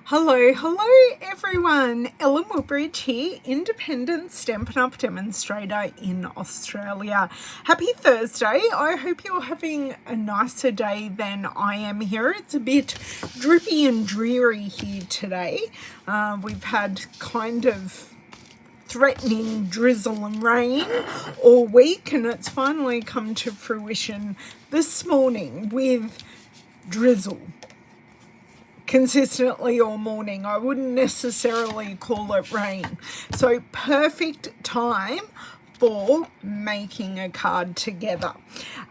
Hello everyone. Ellen Woodbridge here, independent Stampin' Up demonstrator in Australia. Happy Thursday. I hope you're having a nicer day than I am here. It's a bit drippy and dreary here today. We've had kind of threatening drizzle and rain all week, and it's finally come to fruition this morning with drizzle consistently all morning. I wouldn't necessarily call it rain. So perfect time for making a card together.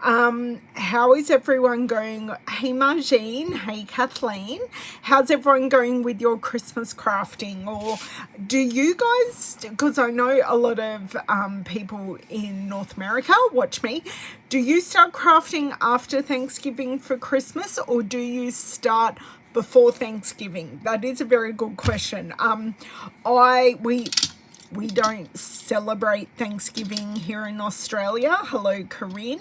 How is everyone going? Hey Margine, hey Kathleen, how's everyone going with your Christmas crafting? Or do you guys, because I know a lot of people in North America watch me, do you start crafting after Thanksgiving for Christmas, or do you start before Thanksgiving? That is a very good question. We don't celebrate Thanksgiving here in Australia. Hello, Corinne.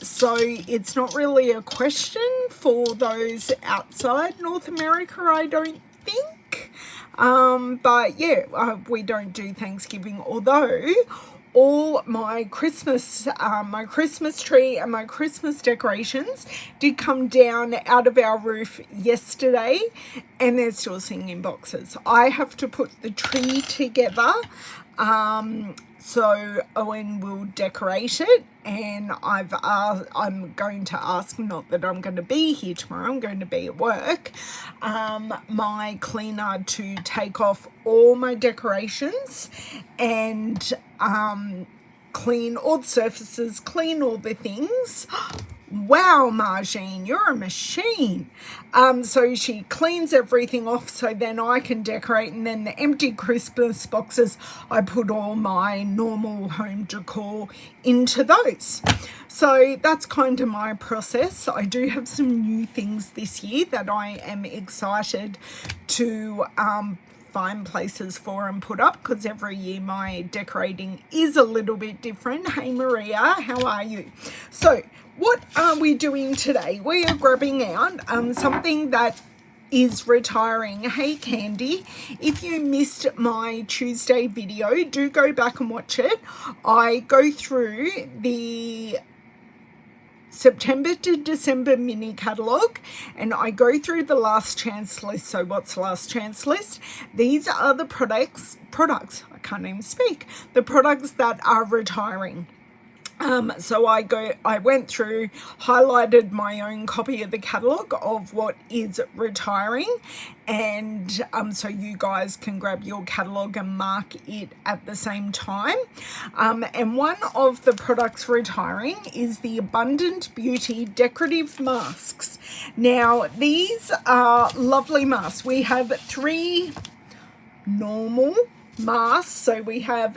So it's not really a question for those outside North America, I don't think. But yeah, we don't do Thanksgiving, although all my Christmas tree and my Christmas decorations did come down out of our roof yesterday, and they're still sitting in boxes. I have to put the tree together, so Owen will decorate it, and I'm going to ask, not that I'm going to be here tomorrow, I'm going to be at work, my cleaner to take off all my decorations and clean all the surfaces, clean all the things. Wow, Margine, you're a machine. So she cleans everything off so then I can decorate, and then the empty Christmas boxes, I put all my normal home decor into those. So that's kind of my process. I do have some new things this year that I am excited to find places for and put up, because every year my decorating is a little bit different. Hey Maria, how are you? So what are we doing today? We are grabbing out something that is retiring. Hey Candy, if you missed my Tuesday video, do go back and watch it. I go through the September to December mini catalogue, and I go through the last chance list. So what's last chance list? These are the products, I can't even speak, the products that are retiring. So I went through, highlighted my own copy of the catalogue of what is retiring, and so you guys can grab your catalogue and mark it at the same time. And one of the products retiring is the Abundant Beauty Decorative Masks. Now, these are lovely masks. We have 3 normal masks. So we have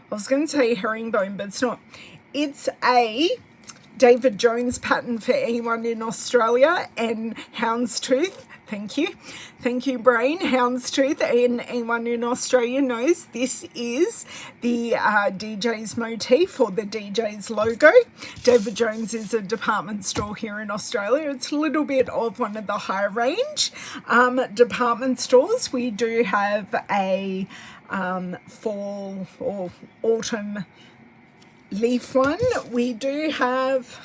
I was going to say herringbone, but it's not. It's a David Jones pattern for anyone in Australia, and houndstooth. Thank you, brain. Houndstooth, and anyone in Australia knows this is the DJ's motif, or the DJ's logo. David Jones is a department store here in Australia. It's a little bit of one of the higher range department stores. We do have a fall or autumn leaf one. We do have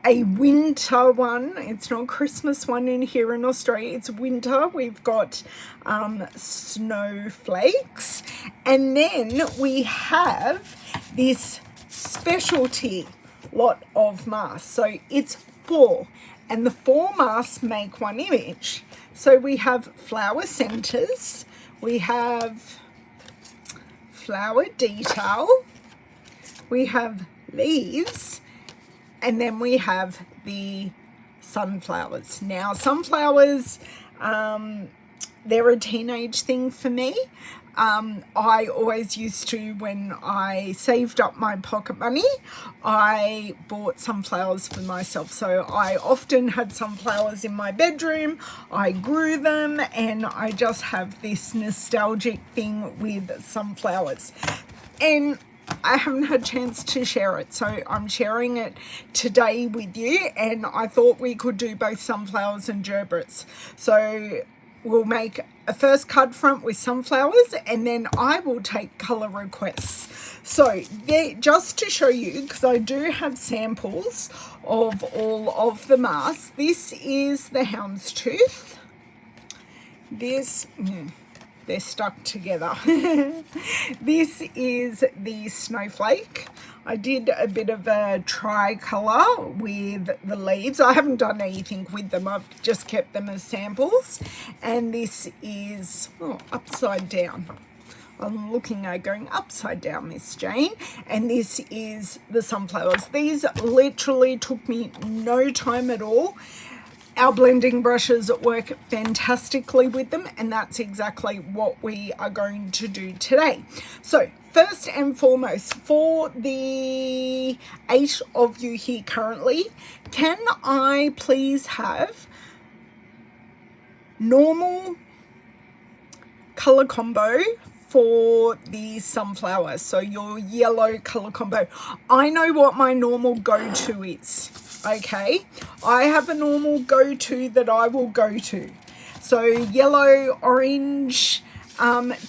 a winter one. It's not Christmas one in here in Australia. It's winter. We've got snowflakes, and then we have this specialty lot of masks. So it's 4, and the 4 masks make one image. So we have flower centers, we have flower detail, we have leaves, and then we have the sunflowers. Now, sunflowers, they're a teenage thing for me. I always used to, when I saved up my pocket money, I bought sunflowers for myself. So I often had sunflowers in my bedroom. I grew them, and I just have this nostalgic thing with sunflowers. And I haven't had a chance to share it, so I'm sharing it today with you, and I thought we could do both sunflowers and gerberas. So we'll make a first card front with sunflowers, and then I will take colour requests. So there, just to show you, because I do have samples of all of the masks. This is the houndstooth. This, they're stuck together. This is the snowflake. I did a bit of a tricolour with the leaves. I haven't done anything with them. I've just kept them as samples. And this is upside down. I'm looking at going upside down, Miss Jane. And this is the sunflowers. These literally took me no time at all. Our blending brushes work fantastically with them, and that's exactly what we are going to do today. So first and foremost, for the 8 of you here currently, can I please have normal colour combo for the sunflower? So your yellow colour combo. I know what my normal go-to is. Okay, I have a normal go-to that I will go to. So yellow, orange,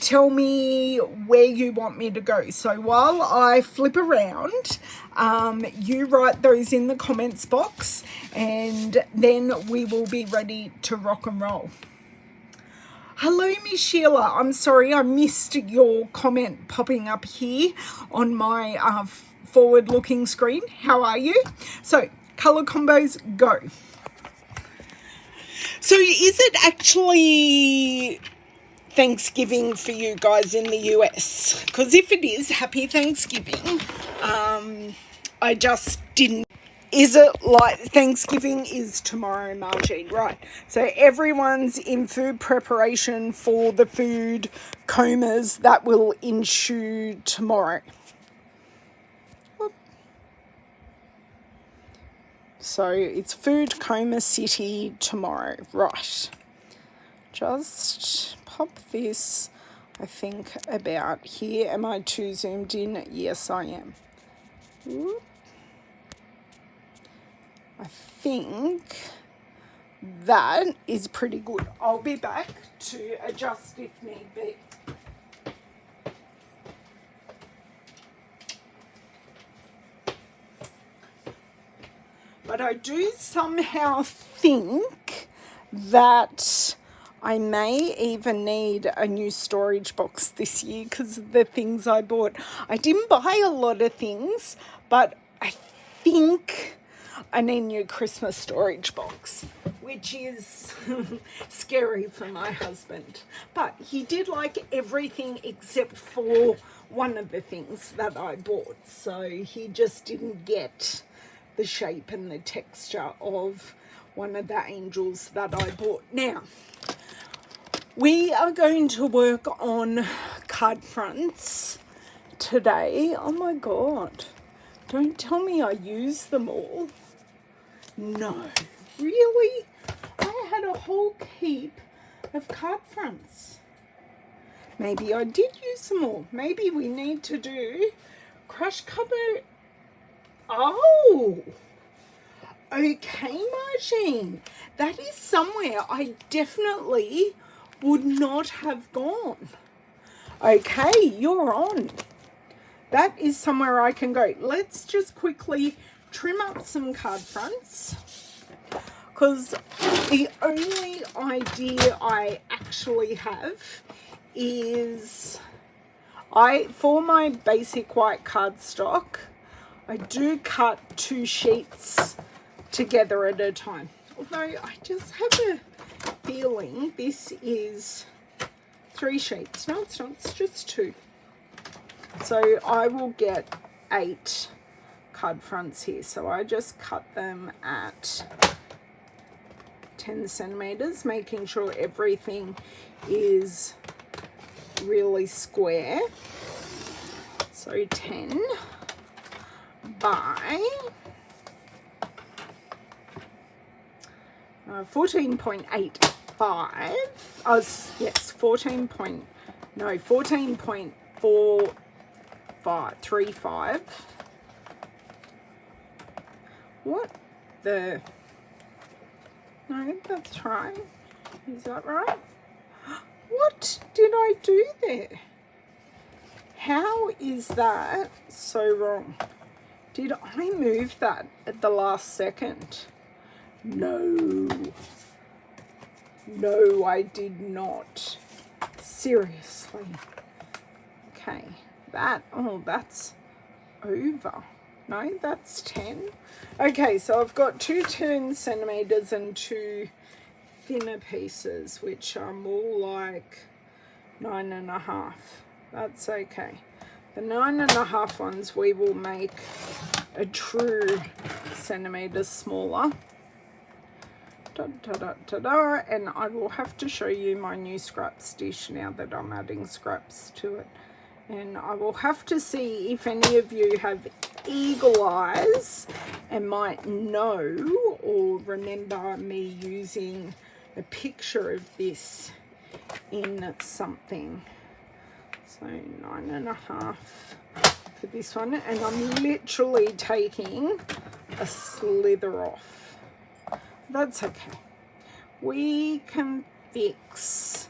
tell me where you want me to go. So while I flip around, you write those in the comments box, and then we will be ready to rock and roll. Hello, Miss Sheila. I'm sorry I missed your comment popping up here on my forward-looking screen. How are you? So colour combos, go. So is it actually Thanksgiving for you guys in the US? Because if it is, happy Thanksgiving. I just didn't. Is it like Thanksgiving is tomorrow, Margine? Right. So everyone's in food preparation for the food comas that will ensue tomorrow. So it's Food Coma City tomorrow. Right. Just pop this, I think, about here. Am I too zoomed in? Yes, I am. Ooh. I think that is pretty good. I'll be back to adjust if need be. But I do somehow think that I may even need a new storage box this year because of the things I bought. I didn't buy a lot of things, but I think I need a new Christmas storage box, which is scary for my husband. But he did like everything except for one of the things that I bought. So he just didn't get the shape and the texture of one of the angels that I bought. Now, we are going to work on card fronts today. Oh my God. Don't tell me I use them all. No. Really? I had a whole heap of card fronts. Maybe I did use them all. Maybe we need to do crush cover. Oh, okay, Margine. That is somewhere I definitely would not have gone. Okay, you're on. That is somewhere I can go. Let's just quickly trim up some card fronts, because the only idea I actually have is for my basic white cardstock, I do cut 2 sheets together at a time. Although I just have a feeling this is 3 sheets. No, it's not. It's just 2. So I will get 8 card fronts here. So I just cut them at 10 centimeters, making sure everything is really square. So 10 by 14.85. Oh, yes, 14.4 3.5. What the? No, that's right. Is that right? What did I do there? How is that so wrong? Did I move that at the last second? No. No, I did not. Seriously. Okay. That's over. No, that's 10. Okay, so I've got 2 10 centimeters and 2 thinner pieces, which are more like 9.5. That's okay. The 9.5 ones we will make a true centimeter smaller. And I will have to show you my new scraps dish now that I'm adding scraps to it. And I will have to see if any of you have eagle eyes and might know or remember me using a picture of this in something. So 9.5 for this one, and I'm literally taking a slither off. That's okay. We can fix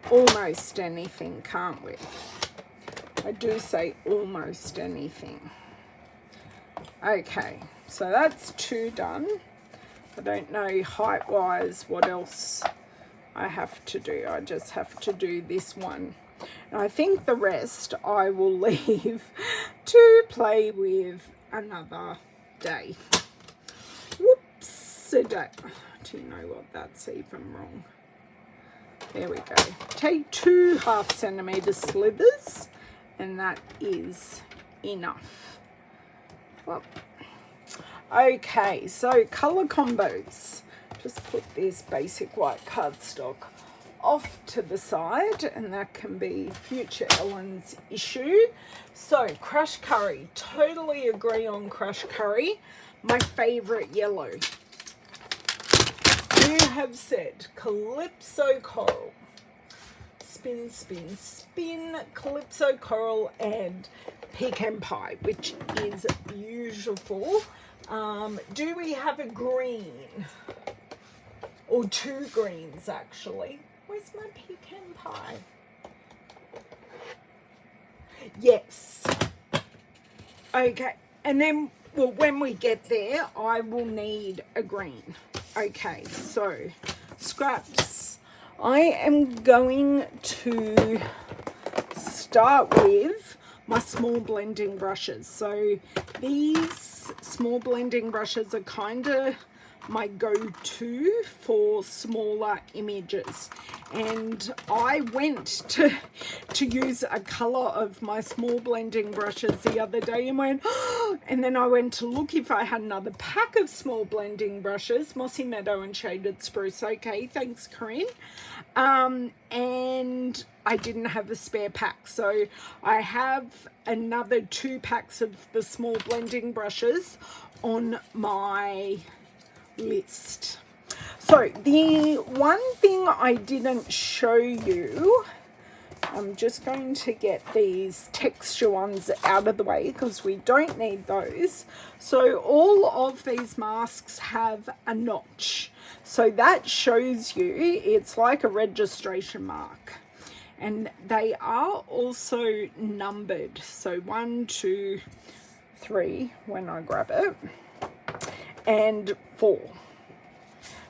almost anything, can't we? I do say almost anything. Okay, so that's 2 done. I don't know height-wise what else I have to do. I just have to do this one. And I think the rest I will leave to play with another day. Whoops a day. Do you know what? That's even wrong. There we go. Take 2 1/2 centimeter slithers, and that is enough. Well, okay, so color combos. Just put this basic white cardstock off to the side, and that can be future Ellen's issue. So crushed curry, totally agree on crushed curry. My favorite yellow. You have said calypso coral, spin spin spin, calypso coral and pecan pie, which is beautiful. Do we have a green or 2 greens actually? Where's my pecan pie? Yes. Okay, and then, well, when we get there, I will need a green. Okay, so scraps. I am going to start with my small blending brushes. So these small blending brushes are kind of my go-to for smaller images, and I went to use a color of my small blending brushes the other day and went, oh, and then I went to look if I had another pack of small blending brushes, Mossy Meadow and Shaded Spruce. Okay, thanks Corinne. And I didn't have a spare pack, so I have another 2 packs of the small blending brushes on my list. So the one thing I didn't show you, I'm just going to get these texture ones out of the way because we don't need those. So all of these masks have a notch, so that shows you it's like a registration mark, and they are also numbered, so 1 2 3 when I grab it, and 4.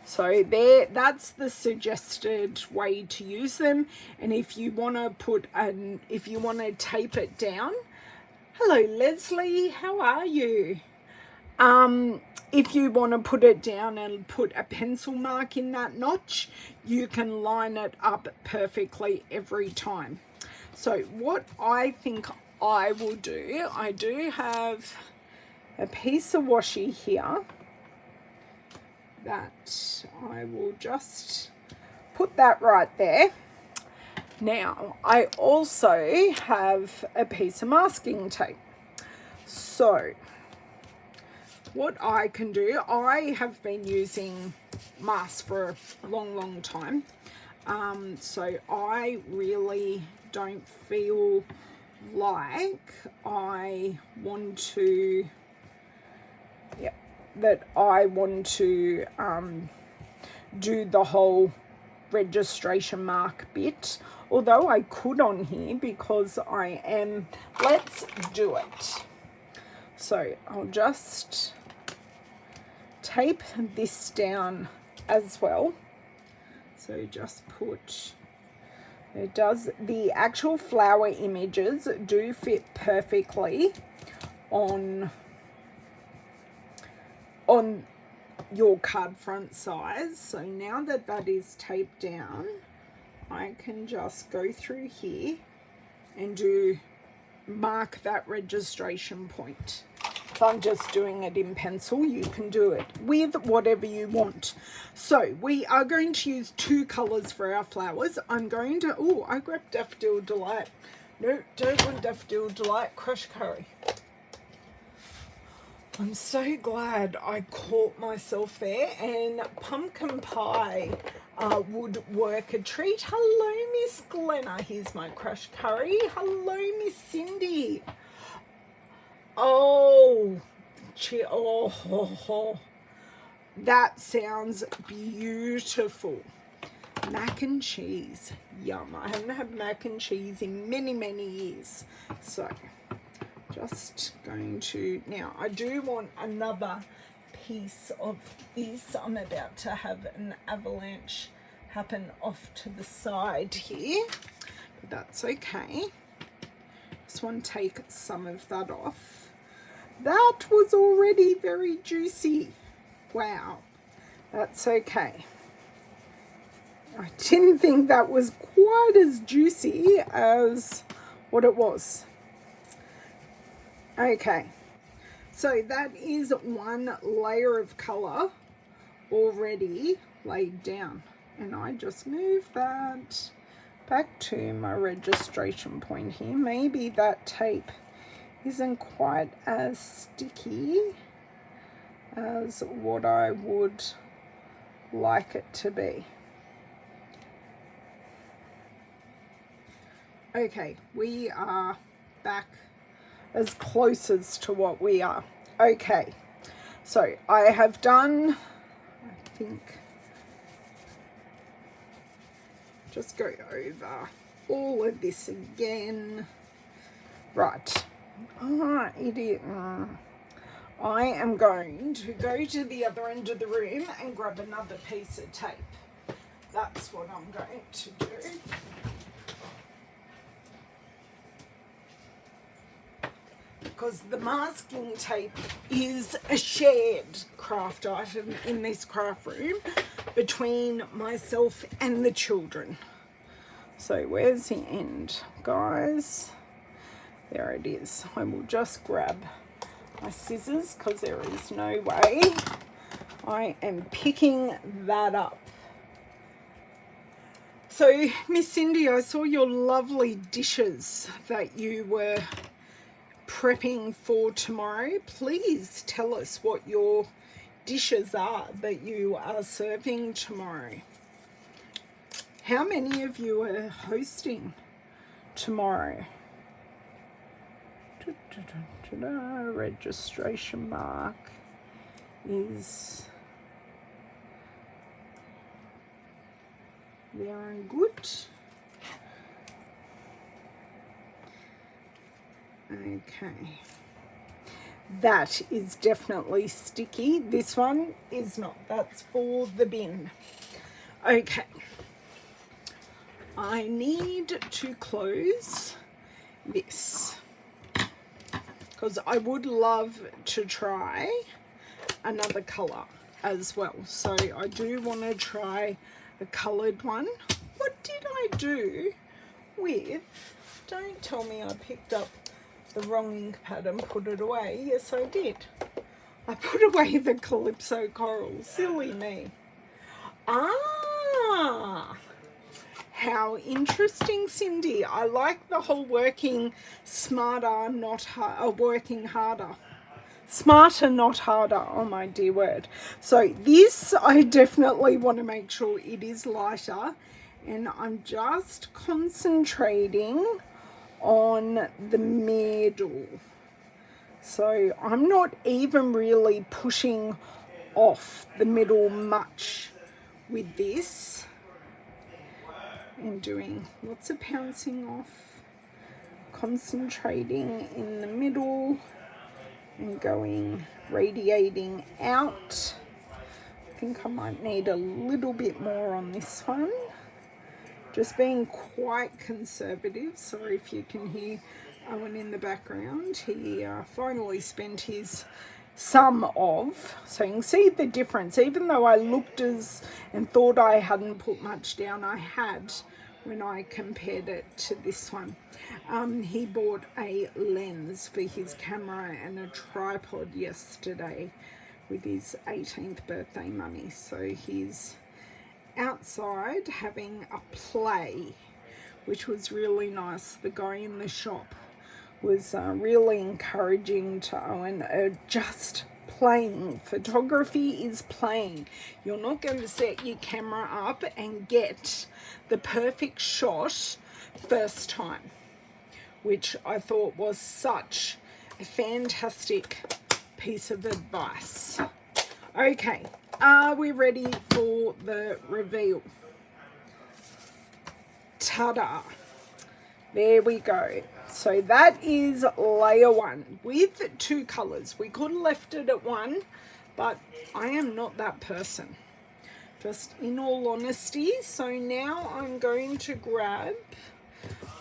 So there, that's the suggested way to use them. And if you want to tape it down, hello Leslie, how are you? If you want to put it down and put a pencil mark in that notch, you can line it up perfectly every time. So what I think I will do, I do have a piece of washi here that I will just put that right there. Now I also have a piece of masking tape. So what I can do, I have been using masks for a long time, so I really don't feel like I want to, yeah, that I want to do the whole registration mark bit, although I could on here because I am, let's do it. So I'll just tape this down as well. So just put, it does, the actual flower images do fit perfectly on your card front size. So now that that is taped down, I can just go through here and mark that registration point. If I'm just doing it in pencil, you can do it with whatever you want. So we are going to use 2 colors for our flowers. I'm going to, oh, I grabbed Daffodil Delight. No, don't want Daffodil Delight, Crush Curry. I'm so glad I caught myself there, and pumpkin pie would work a treat. Hello, Miss Glenna. Here's my Crush Curry. Hello, Miss Cindy. Oh, that sounds beautiful. Mac and cheese. Yum. I haven't had mac and cheese in many, many years. So just going to, now I do want another piece of this. I'm about to have an avalanche happen off to the side here, but that's okay. Just want to take some of that off. That was already very juicy. Wow, that's okay. I didn't think that was quite as juicy as what it was. Okay, so that is one layer of colour already laid down, and I just move that back to my registration point here. Maybe that tape isn't quite as sticky as what I would like it to be. Okay, we are back as close as to what we are. Okay, so I have done, I think, just go over all of this again. Right. Idiot. I am going to go to the other end of the room and grab another piece of tape. That's what I'm going to do. Because the masking tape is a shared craft item in this craft room between myself and the children. So where's the end, guys? There it is. I will just grab my scissors because there is no way I am picking that up. So, Miss Cindy, I saw your lovely dishes that you were prepping for tomorrow. Please tell us what your dishes are that you are serving tomorrow. How many of you are hosting tomorrow? Registration mark is very good. Okay, that is definitely sticky. This one is not. That's for the bin. Okay, I need to close this because I would love to try another colour as well. So I do want to try a coloured one. What did I do with, don't tell me I picked up the wrong ink pad and put it away. Yes, I did. I put away the Calypso Coral. Silly me. Ah, how interesting, Cindy. I like the whole working smarter, not working harder. Smarter, not harder. Oh my dear word. So this, I definitely want to make sure it is lighter, and I'm just concentrating on the middle. So I'm not even really pushing off the middle much with this, and doing lots of pouncing off, concentrating in the middle and going radiating out. I think I might need a little bit more on this one. Just being quite conservative. Sorry if you can hear Owen in the background. He finally spent his sum of, so you can see the difference. Even though I looked and thought I hadn't put much down, I had when I compared it to this one. He bought a lens for his camera and a tripod yesterday with his 18th birthday money. So he's outside having a play, which was really nice. The guy in the shop was really encouraging to Owen, just playing. Photography is playing. You're not going to set your camera up and get the perfect shot first time, which I thought was such a fantastic piece of advice. Okay, are we ready for the reveal? Ta-da! There we go. So that is layer 1 with 2 colours. We could have left it at 1, but I am not that person, just in all honesty. So now I'm going to grab,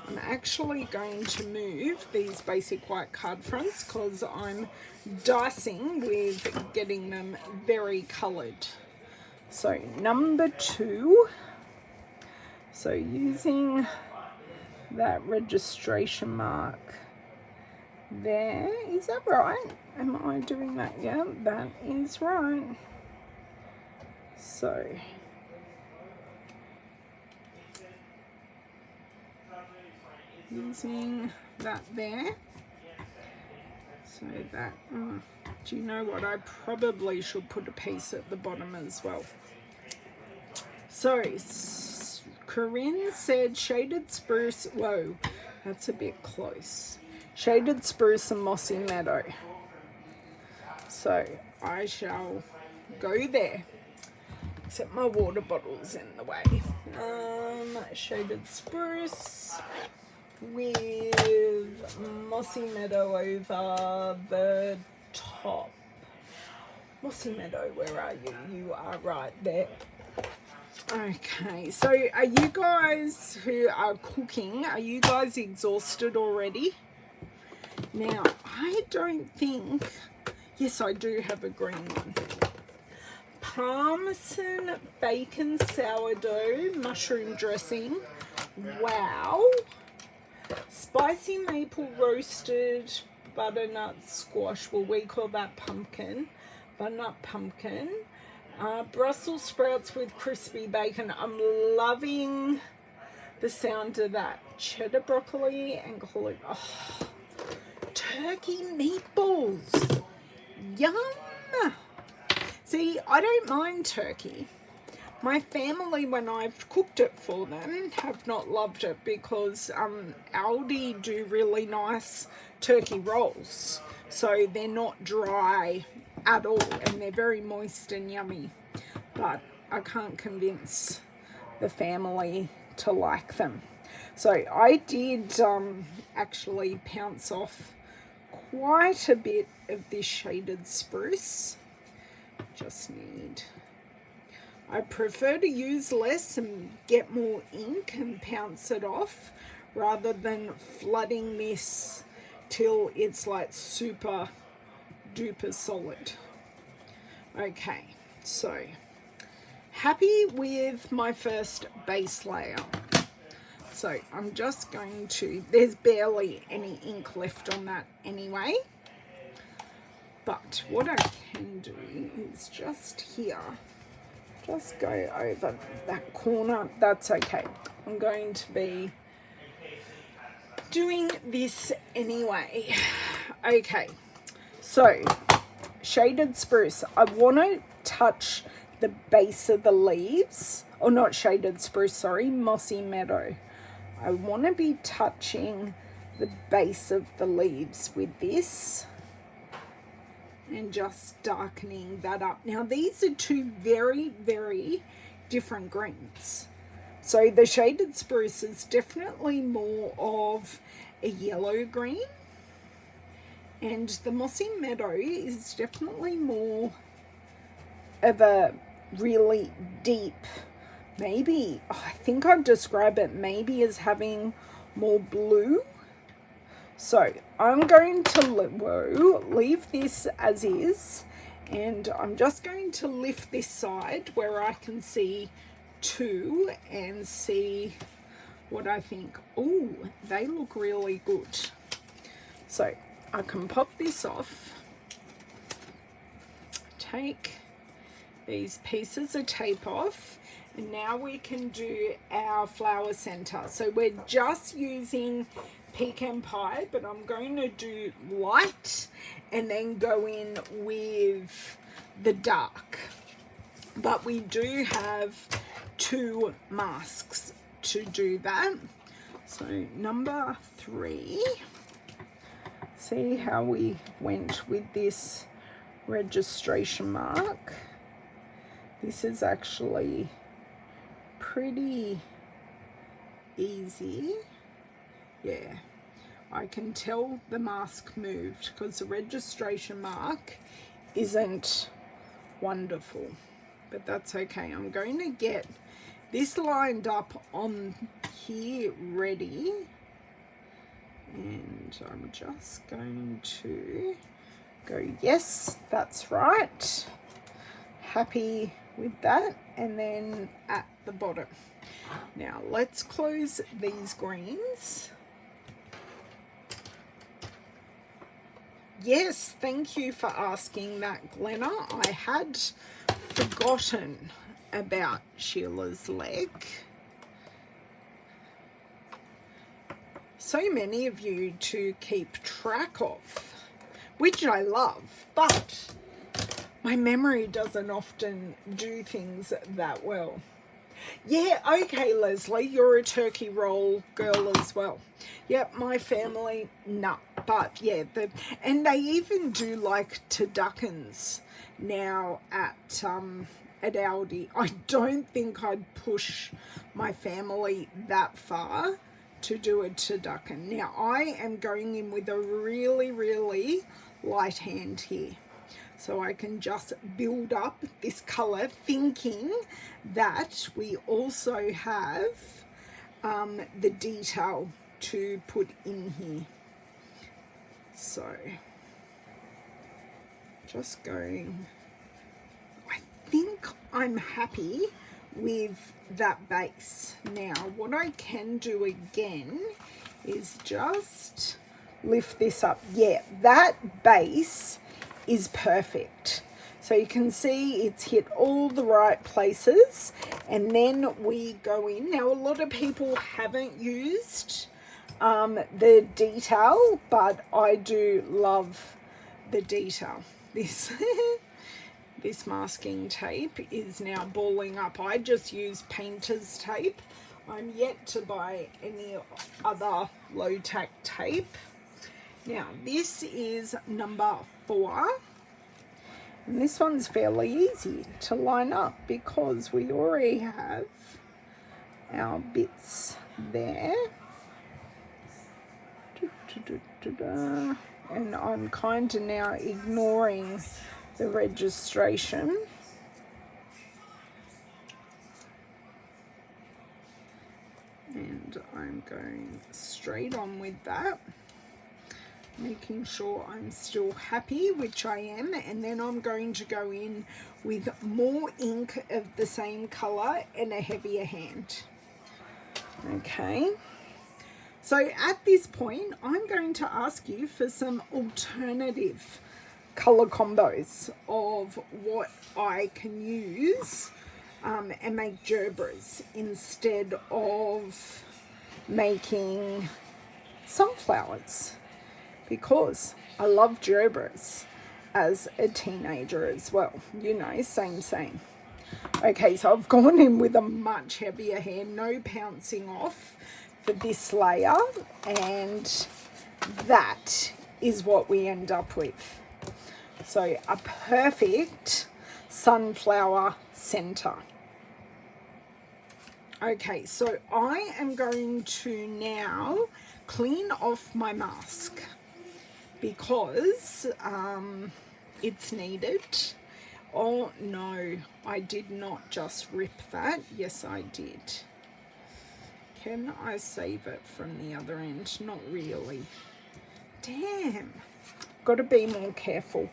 I'm actually going to move these basic white card fronts because I'm dicing with getting them very coloured. So number 2, so using that registration mark there, is that right? Am I doing that? Yeah, that is right. So using that there, so that do you know what, I probably should put a piece at the bottom as well. So Corinne said shaded spruce. Whoa, that's a bit close. Shaded spruce and mossy meadow. So I shall go there. Except my water bottle's in the way. Shaded spruce with mossy meadow over the top. Mossy meadow, where are you? You are right there. Okay, so are you guys who are cooking, are you guys exhausted already? Now, I don't think, yes, I do have a green one. Parmesan bacon sourdough mushroom dressing. Wow. Spicy maple roasted butternut squash. Well, we call that pumpkin. Butternut pumpkin. Brussels sprouts with crispy bacon. I'm loving the sound of that. Cheddar broccoli and cauliflower. Oh, turkey meatballs. Yum. See, I don't mind turkey. My family, when I've cooked it for them, have not loved it because Aldi do really nice turkey rolls. So they're not dry at all and they're very moist and yummy. But I can't convince the family to like them. So I did actually pounce off quite a bit of this shaded spruce. Just need... I prefer to use less and get more ink and pounce it off rather than flooding this till it's like super duper solid. Okay, so happy with my first base layer. So I'm just going to, there's barely any ink left on that anyway. But what I can do is just here, just go over that corner. That's okay. I'm going to be doing this anyway. Okay, so shaded spruce. I want to touch the base of the leaves. Or not shaded spruce, sorry, mossy meadow. I want to be touching the base of the leaves with this and just darkening that up. Now these are two very, very different greens. So the Shaded Spruce is definitely more of a yellow green, and the Mossy Meadow is definitely more of a really deep, maybe, I think I'd describe it maybe as having more blue. So I'm going to leave this as is, and I'm just going to lift this side where I can see two and see what I think. Oh, they look really good. So I can pop this off, take these pieces of tape off, and now we can do our flower center. So we're just using pecan pie, but I'm going to do light and then go in with the dark. But we do have two masks to do that. So number 3, see how we went with this registration mark. This is actually pretty easy. Yeah, I can tell the mask moved because the registration mark isn't wonderful, but that's okay. I'm going to get this lined up on here ready, and I'm just going to go, yes, that's right, happy with that. And then at the bottom, now let's close these greens. Yes, thank you for asking that, Glenna. I had forgotten about Sheila's leg. So many of you to keep track of, which I love, but my memory doesn't often do things that well. Yeah, okay, Leslie, you're a turkey roll girl as well. Yep, my family, no. But yeah, and they even do like turduckens now at Aldi. I don't think I'd push my family that far to do a turducken. Now I am going in with a really, really light hand here, so I can just build up this color, thinking that we also have the detail to put in here. So just going, I think I'm happy with that base. Now what I can do again is just lift this up. Yeah, that base is perfect. So you can see it's hit all the right places, and then we go in. Now a lot of people haven't used the detail, but I do love the detail. This this masking tape is now balling up. I just use painter's tape. I'm yet to buy any other low tack tape. Now this is number 4, and this one's fairly easy to line up because we already have our bits there. And I'm kind of now ignoring the registration. And I'm going straight on with that, making sure I'm still happy, which I am. And then I'm going to go in with more ink of the same color and a heavier hand. Okay. So at this point, I'm going to ask you for some alternative color combos of what I can use and make gerbers instead of making sunflowers, because I love gerbers as a teenager as well. You know, same. Okay, so I've gone in with a much heavier hand, no pouncing off for this layer, and that is what we end up with. So a perfect sunflower center. Okay, so I am going to now clean off my mask because it's needed. Oh no, I did not just rip that. Yes, I did. Can I save it from the other end? Not really. Damn. Got to be more careful.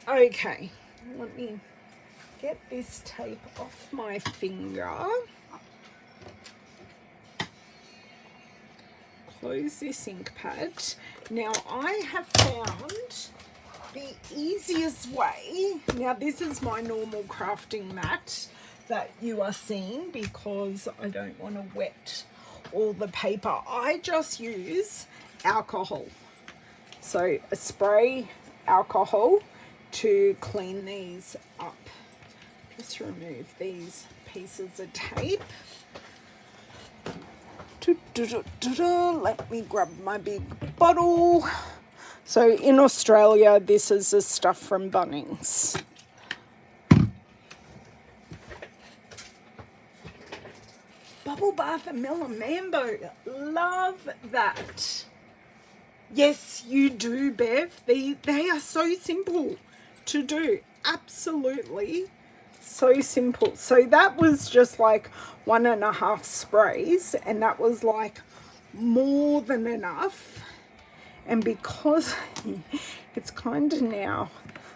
Okay, let me get this tape off my finger. Close this ink pad. Now I have found the easiest way. Now this is my normal crafting mat that you are seeing because I don't want to wet all the paper. I just use alcohol. So a spray alcohol to clean these up. Just remove these pieces of tape. Let me grab my big bottle. So in Australia, this is the stuff from Bunnings. Bubble bath and Melamambo. Love that. Yes, you do, Bev. They are so simple to do. Absolutely so simple. So that was just like 1.5 sprays, and that was like more than enough. And because it's kind of now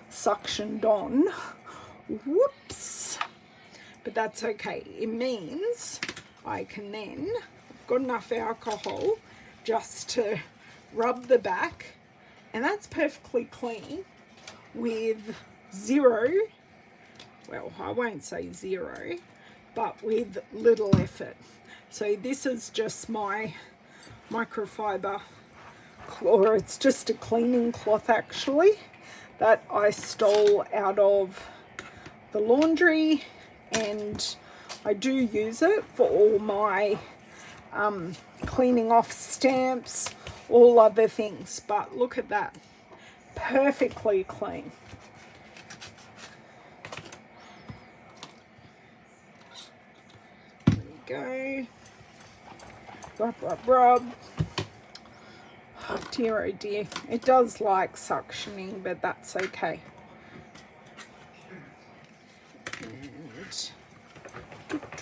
suctioned on, whoops, but that's okay. It means I can then, I've got enough alcohol just to rub the back, and that's perfectly clean with zero, well, I won't say zero, but with little effort. So this is just my microfiber, or it's just a cleaning cloth actually, that I stole out of the laundry, and I do use it for all my cleaning off stamps, all other things. But look at that, perfectly clean. There we go. Rub, rub, rub. Oh dear, oh dear. It does like suctioning, but that's okay.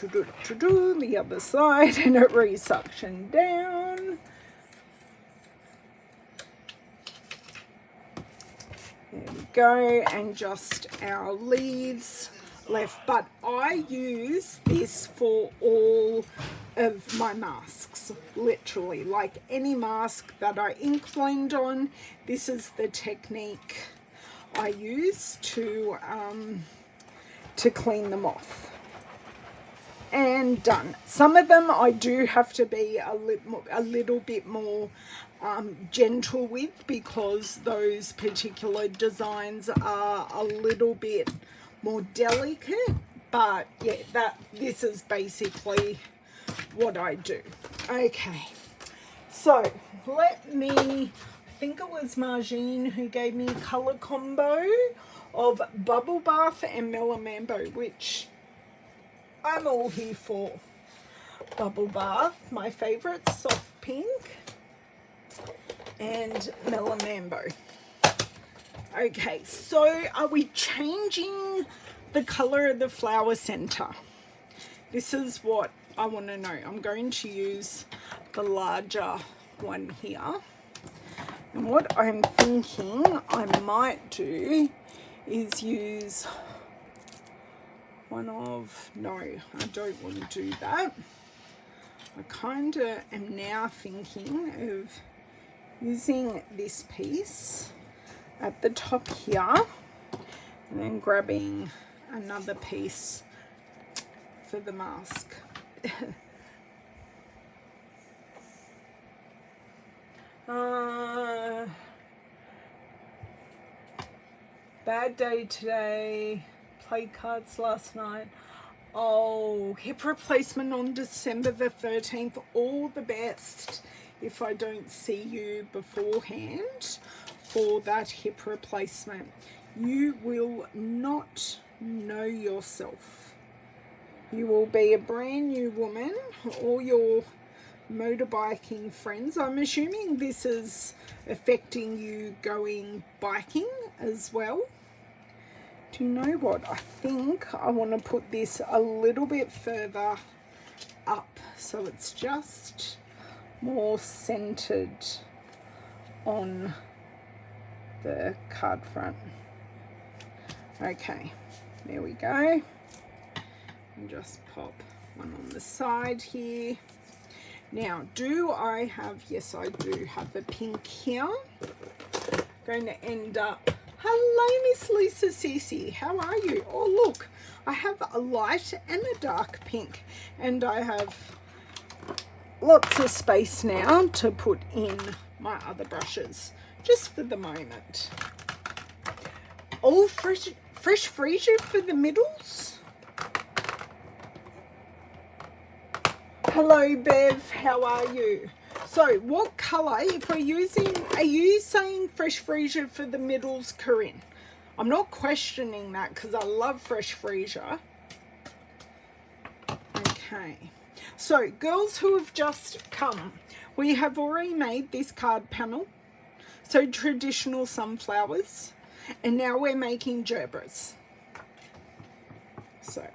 And the other side, and it resuction down. There we go, and just our leaves left. But I use this for all of my masks, literally, like any mask that I ink blend on. This is the technique I use to clean them off. And done. Some of them I do have to be a little bit more gentle with, because those particular designs are a little bit more delicate. But yeah, this is basically what I do. Okay, so let me, I think it was Margine who gave me a colour combo of Bubble Bath and Melamambo, which I'm all here for. Bubble Bath, my favourite, soft pink, and Melamambo. Okay, so are we changing the colour of the flower centre? This is what I want to know. I'm going to use the larger one here. And what I'm thinking I might do is use one of, no, I don't want to do that. I kind of am now thinking of using this piece at the top here, and then grabbing another piece for the mask. Bad day today. Played cards last night. Oh, hip replacement on December the 13th. All the best if I don't see you beforehand for that hip replacement. You will not know yourself. You will be a brand new woman. All your motorbiking friends, I'm assuming this is affecting you going biking as well. Do you know what? I think I want to put this a little bit further up so it's just more centered on the card front. Okay, there we go. And just pop one on the side here. Now, do I have, yes I do have a pink here. Going to end up, hello Miss Lisa Cece, how are you? Oh look, I have a light and a dark pink, and I have lots of space now to put in my other brushes, just for the moment. All fresh freesia for the middles. Hello Bev, how are you? So what colour, if we're using, are you saying fresh freesia for the middles, Corinne? I'm not questioning that because I love fresh freesia. Okay, so girls who have just come, we have already made this card panel, so traditional sunflowers, and now we're making gerbras. So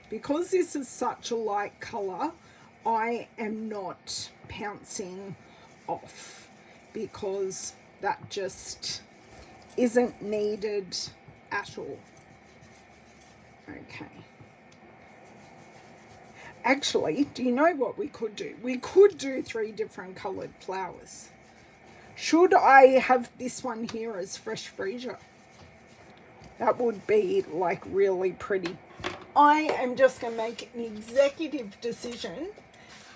because this is such a light colour, I am not pouncing off because that just isn't needed at all. Okay. Actually, do you know what we could do? We could do 3 different coloured flowers. Should I have this one here as fresh freesia? That would be like really pretty. I am just going to make an executive decision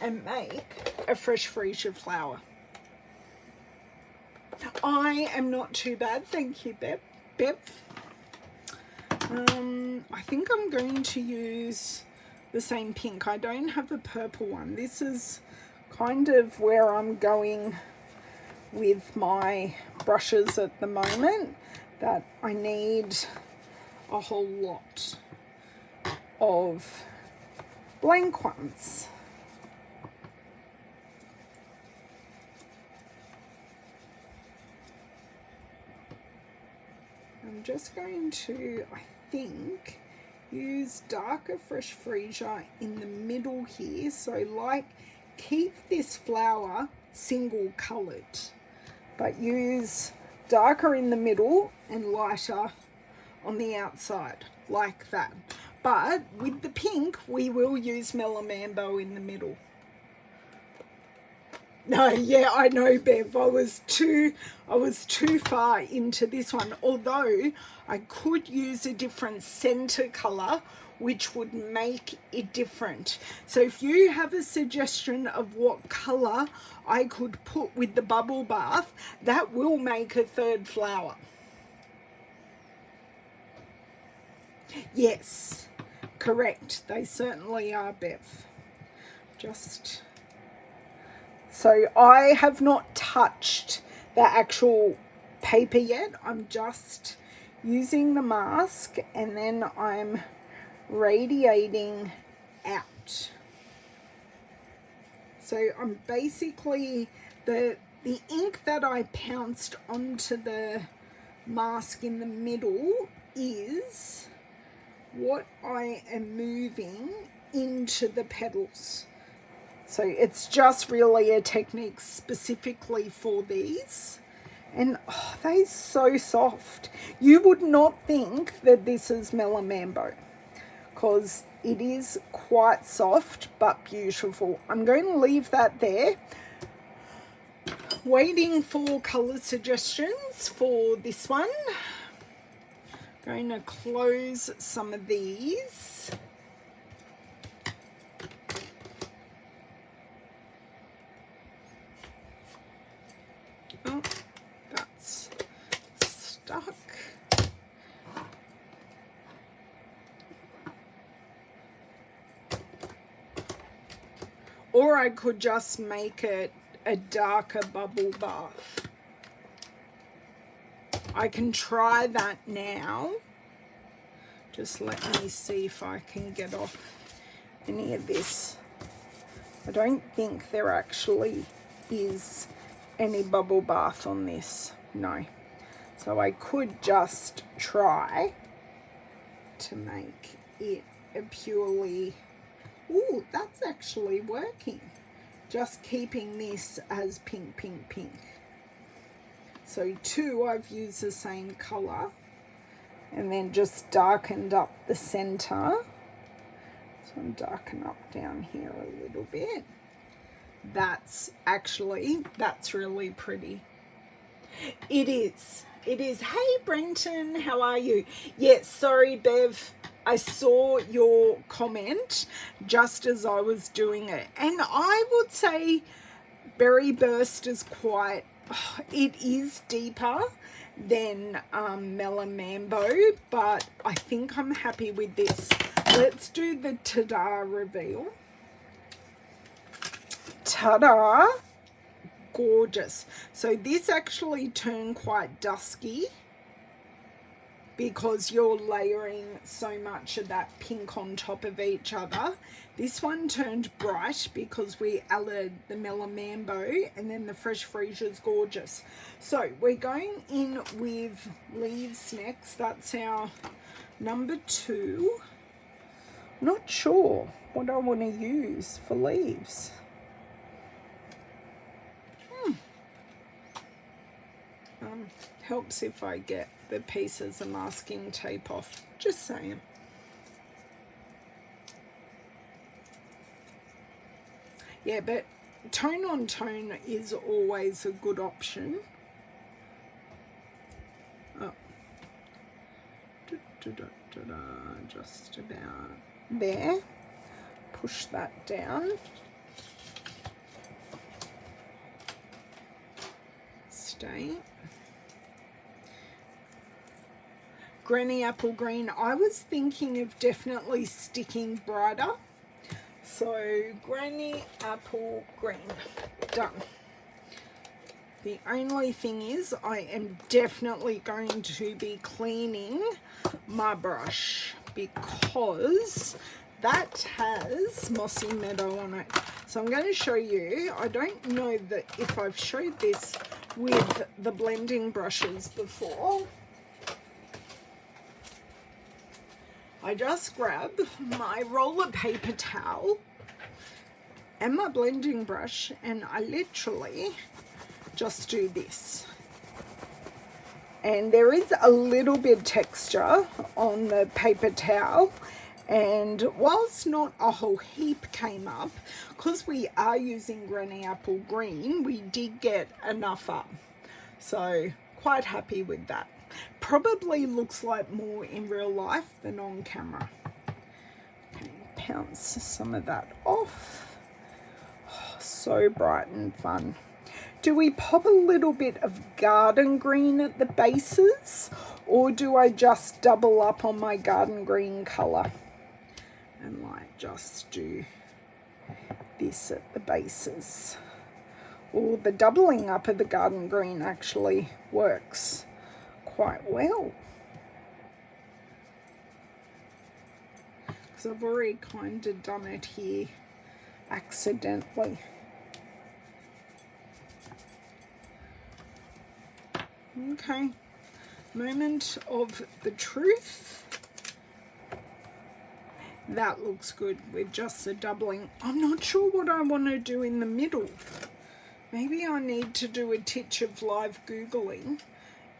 and make a fresh freesia flower. I am not too bad, thank you, Bev. I think I'm going to use the same pink. I don't have a purple one. This is kind of where I'm going with my brushes at the moment, that I need a whole lot of blank ones. I'm just going to, I think, use darker fresh freesia in the middle here, so like keep this flower single coloured, but use darker in the middle and lighter on the outside, like that. But with the pink, we will use Melamambo in the middle. No, yeah, I know, Bev. I was too far into this one. Although I could use a different center color, which would make it different. So if you have a suggestion of what color I could put with the bubble bath, that will make a 3rd flower. Yes, correct. They certainly are, Bev. Just... so I have not touched the actual paper yet. I'm just using the mask, and then I'm radiating out. So I'm basically, the ink that I pounced onto the mask in the middle is what I am moving into the petals. So it's just really a technique specifically for these. And oh, they're so soft. You would not think that this is Melamambo, because it is quite soft but beautiful. I'm going to leave that there. Waiting for colour suggestions for this one. Going to close some of these. Oh, that's stuck. Or I could just make it a darker bubble bath. I can try that now. Just let me see if I can get off any of this. I don't think there actually is any bubble bath on this. No. So I could just try to make it a purely... Ooh, that's actually working. Just keeping this as pink, pink, pink. So 2, I've used the same colour. And then just darkened up the centre. So I'm darken up down here a little bit. That's really pretty. It is. It is. Hey, Brenton, how are you? Yes, sorry, Bev. I saw your comment just as I was doing it. And I would say Berry Burst is quite, it is deeper than Melon Mambo, but I think I'm happy with this. Let's do the ta-da reveal. Ta-da! Gorgeous. So this actually turned quite dusky because you're layering so much of that pink on top of each other. This one turned bright because we added the Melon Mambo, and then the Fresh Freesia's gorgeous. So we're going in with leaves next. That's our number 2. Not sure what I want to use for leaves. Helps if I get the pieces of masking tape off. Just saying. Yeah, but tone on tone is always a good option. Oh. Just about there. Push that down. Stay. Granny Apple Green. I was thinking of definitely sticking brighter. So Granny Apple Green. Done. The only thing is I am definitely going to be cleaning my brush because that has Mossy Meadow on it. So I'm going to show you. I don't know that if I've showed this with the blending brushes before. I just grab my roller paper towel and my blending brush and I literally just do this. And there is a little bit of texture on the paper towel, and whilst not a whole heap came up, because we are using Granny Apple Green, we did get enough up. So quite happy with that. Probably looks like more in real life than on camera. Okay, pounce some of that off. Oh, so bright and fun. Do we pop a little bit of garden green at the bases, or do I just double up on my garden green colour and like just do this at the bases? Or the doubling up of the garden green actually works quite well, because I've already kind of done it here accidentally. Okay, moment of the truth. That looks good with just the doubling. I'm not sure what I want to do in the middle. Maybe I need to do a titch of live Googling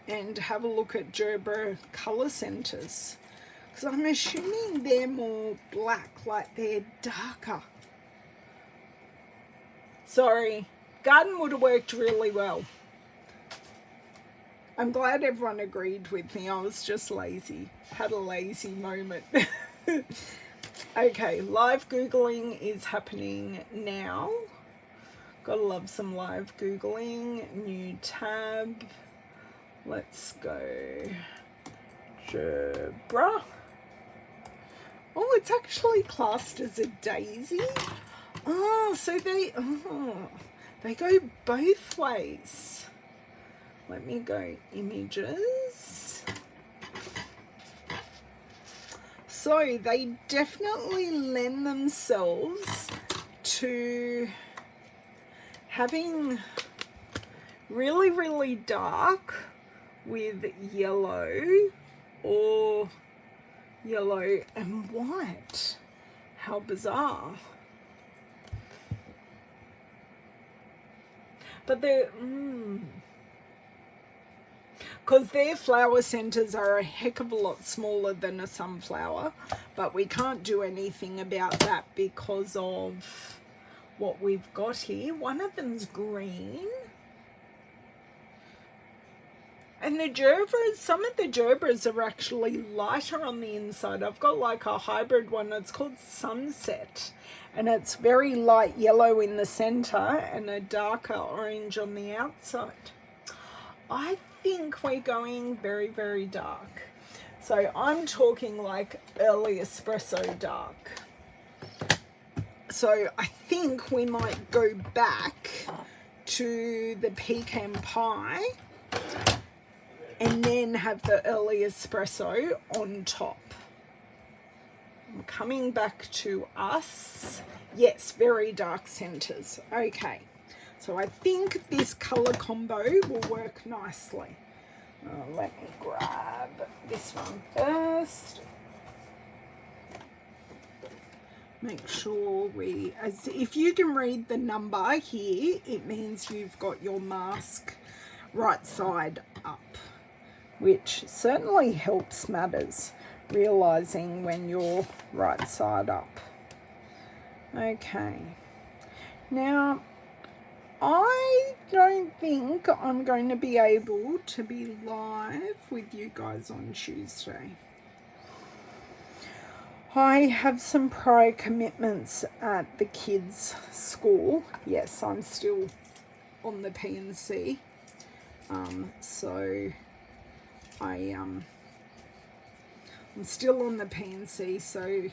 and have a look at Gerber colour centres, because I'm assuming they're more black, like they're darker. Sorry, garden would have worked really well. I'm glad everyone agreed with me. I was just lazy, had a lazy moment. Okay, live Googling is happening now. Gotta love some live Googling. New tab. Let's go. Gerber. Oh, it's actually classed as a daisy. Oh, so They go both ways. Let me go images. So they definitely lend themselves to having really, really dark with yellow or yellow and white. How bizarre. But they're, because their flower centers are a heck of a lot smaller than a sunflower, but we can't do anything about that because of what we've got here. One of them's green. And the gerbers, some of the gerbers are actually lighter on the inside. I've got like a hybrid one. It's called Sunset. And it's very light yellow in the center and a darker orange on the outside. I think we're going very, very dark. So I'm talking like early espresso dark. So I think we might go back to the pecan pie and then have the early espresso on top. I'm coming back to us. Yes, very dark centers. Okay, so I think this color combo will work nicely. Let me grab this one first. Make sure if you can read the number here, it means you've got your mask right side up, which certainly helps matters, realizing when you're right side up. Okay, now I don't think I'm going to be able to be live with you guys on Tuesday. I have some prior commitments at the kids' school. Yes, I'm still on the P&C. So I'm still on the P&C, so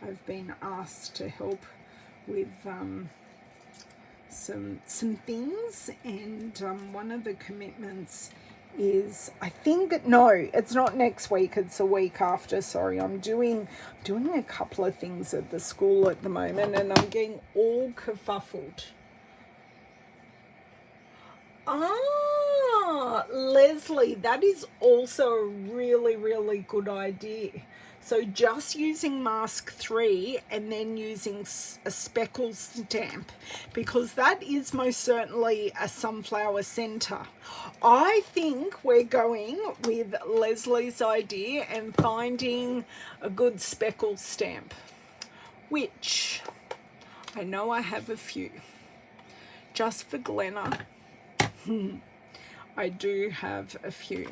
I've been asked to help with some things, and one of the commitments is, I think, no, it's not next week, it's a week after. Sorry, I'm doing a couple of things at the school at the moment, and I'm getting all kerfuffled. Leslie, that is also a really, really good idea. So just using mask 3 and then using a speckle stamp, because that is most certainly a sunflower center. I think we're going with Leslie's idea and finding a good speckle stamp, which I know I have a few. Just for Glenna, I do have a few.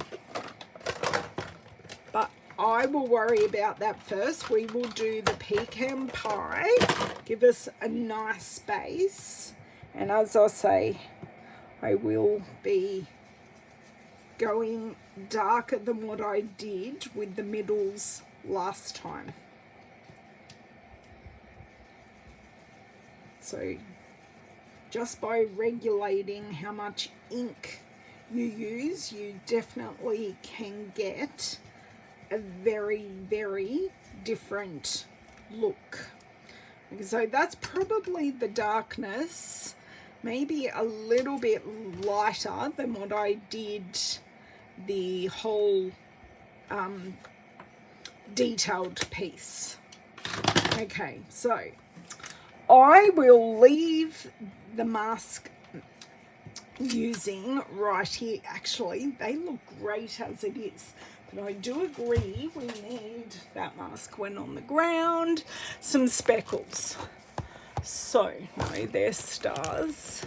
But I will worry about that first. We will do the pecan pie, give us a nice base, and as I say, I will be going darker than what I did with the middles last time. So just by regulating how much ink you use, you definitely can get a very, very different look. So that's probably the darkness, maybe a little bit lighter than what I did the whole detailed piece. Okay, so I will leave the mask using right here. Actually, they look great as it is. But I do agree we need, that mask went on the ground, some speckles. So, no, they're stars.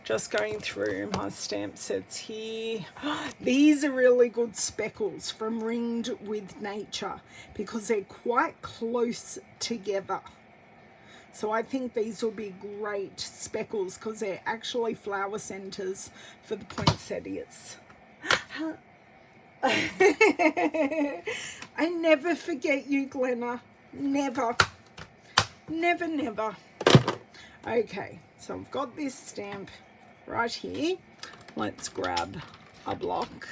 Just going through my stamp sets here. These are really good speckles from Ringed with Nature because they're quite close together. So I think these will be great speckles because they're actually flower centers for the poinsettias. I never forget you, Glenna. Never. Never, never. Okay, so I've got this stamp right here. Let's grab a block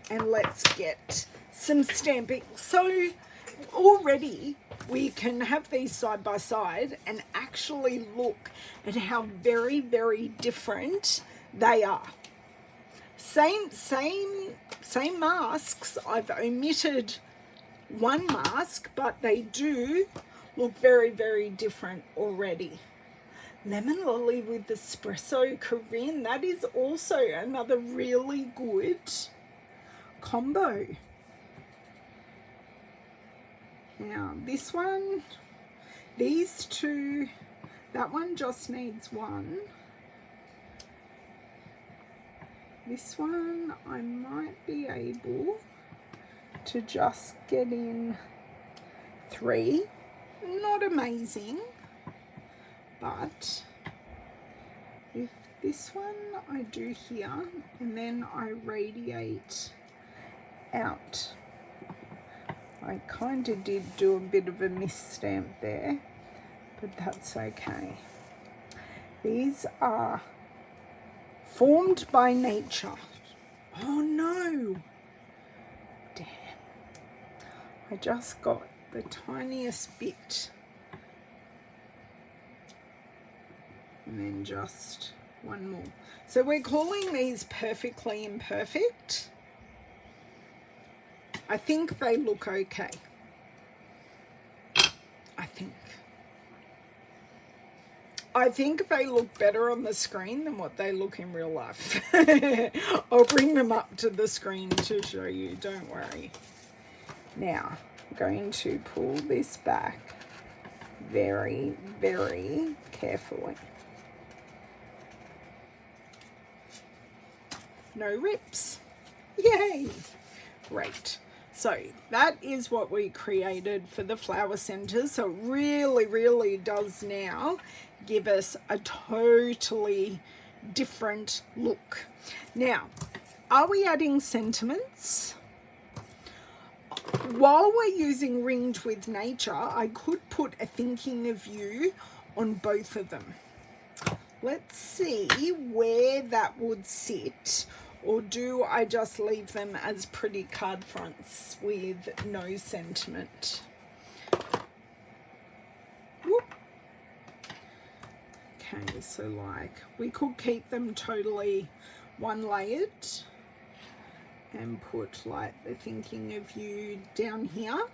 and let's get some stamping. So already we can have these side by side and actually look at how very, very different they are. Same masks. I've omitted one mask, but they do look very, very different already. Lemon lolly with espresso Corinne, that is also another really good combo. Now this one, these two, that one just needs one. This one I might be able to just get in 3. Not amazing, but if this one I do here and then I radiate out, I kind of did do a bit of a misstamp there, but that's okay. These are formed by nature. Oh no, damn, I just got the tiniest bit, and then just one more. So we're calling these perfectly imperfect. I think they look okay. I think they look better on the screen than what they look in real life. I'll bring them up to the screen to show you, don't worry. Now, I'm going to pull this back very, very carefully. No rips. Yay! Great. So that is what we created for the flower centers. So it really, really does now give us a totally different look. Now, are we adding sentiments? While we're using Ringed with Nature, I could put a thinking of you on both of them. Let's see where that would sit. Or do I just leave them as pretty card fronts with no sentiment? Whoop. Okay, so like we could keep them totally one layered and put like the thinking of you down here.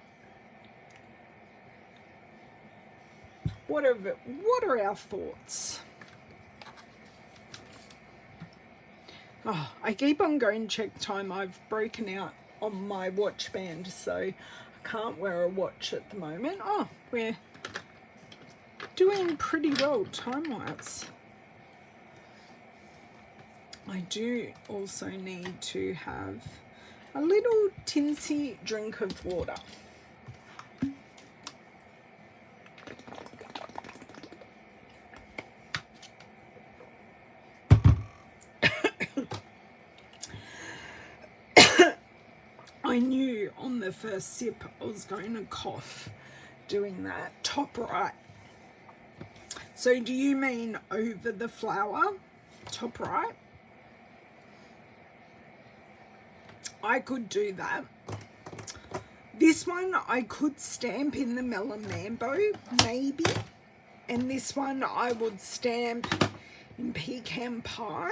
What are our thoughts? Oh, I keep on going to check time. I've broken out on my watch band, so I can't wear a watch at the moment. Oh, we're doing pretty well time-wise. I do also need to have a little tinsy drink of water. I knew on the first sip I was going to cough doing that. Top right. So do you mean over the flower? Top right? I could do that. This one I could stamp in the Melon Mambo, maybe. And this one I would stamp in Pecan Pie.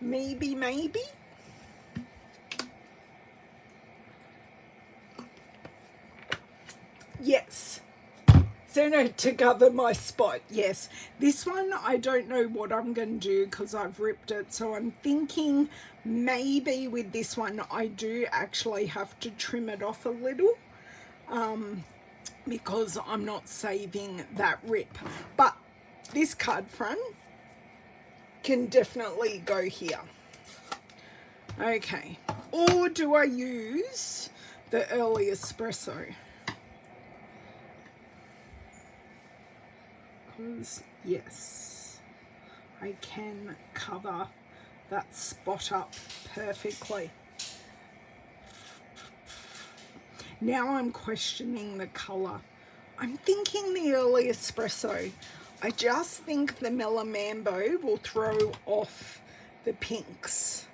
Maybe. Yes. So no, to cover my spot, yes. This one, I don't know what I'm going to do because I've ripped it. So I'm thinking maybe with this one, I do actually have to trim it off a little because I'm not saving that rip. But this card front can definitely go here. Okay. Or do I use the early espresso? Yes, I can cover that spot up perfectly. Now I'm questioning the colour I'm thinking the early espresso. I just think the Melamambo will throw off the pinks.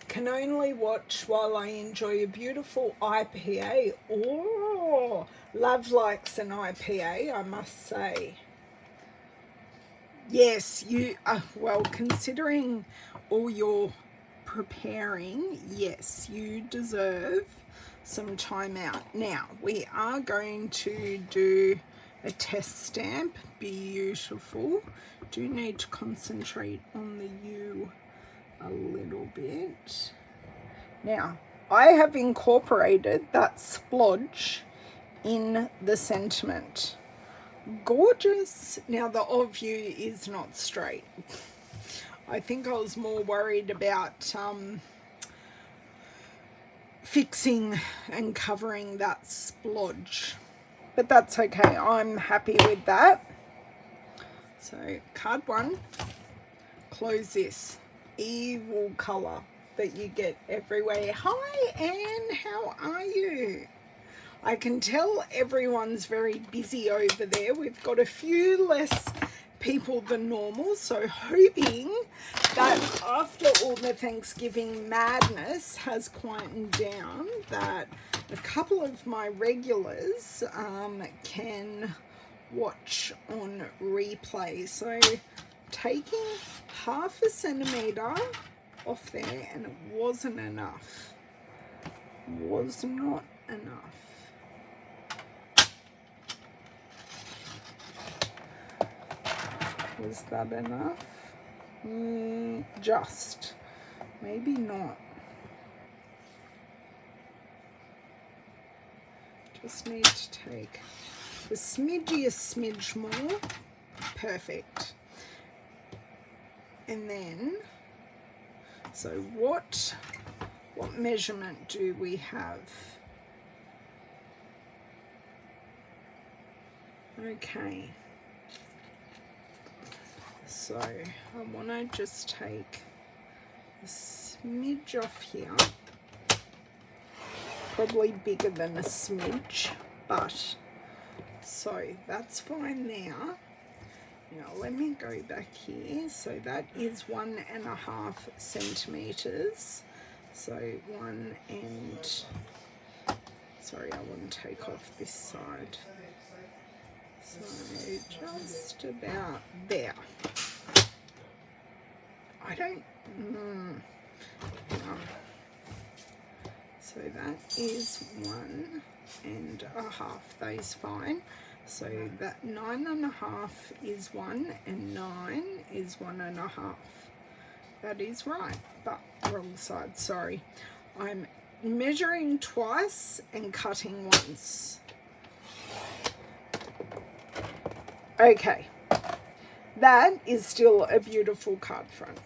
Can only watch while I enjoy a beautiful IPA. Oh, Love likes an IPA, I must say. Yes, you, well, considering all your preparing, yes, you deserve some time out. Now, we are going to do a test stamp. Beautiful. Do need to concentrate on the U a little bit. Now, I have incorporated that splodge in the sentiment. Gorgeous. Now, the of you is not straight. I think I was more worried about fixing and covering that splodge, but that's okay. I'm happy with that. So card 1, close this. Evil colour that you get everywhere. Hi Anne, how are you? I can tell everyone's very busy over there. We've got a few less people than normal, so hoping that after all the Thanksgiving madness has quietened down, that a couple of my regulars can watch on replay. So taking 1/2 centimetre off there, and it wasn't enough. Was not enough. Was that enough? Just. Maybe not. Just need to take the smidge more. Perfect. And then, so what measurement do we have? Okay. So I want to just take a smidge off here, probably bigger than a smidge, but so that's fine there. Now let me go back here. So that is 1.5 centimeters. So 1 and, sorry, I want to take off this side. So just about there. I don't, no. So that is 1.5, those fine. So that 9.5 is 1 and 9 is 1.5. That is right, but wrong side, sorry. I'm measuring twice and cutting once. Okay, that is still a beautiful card front.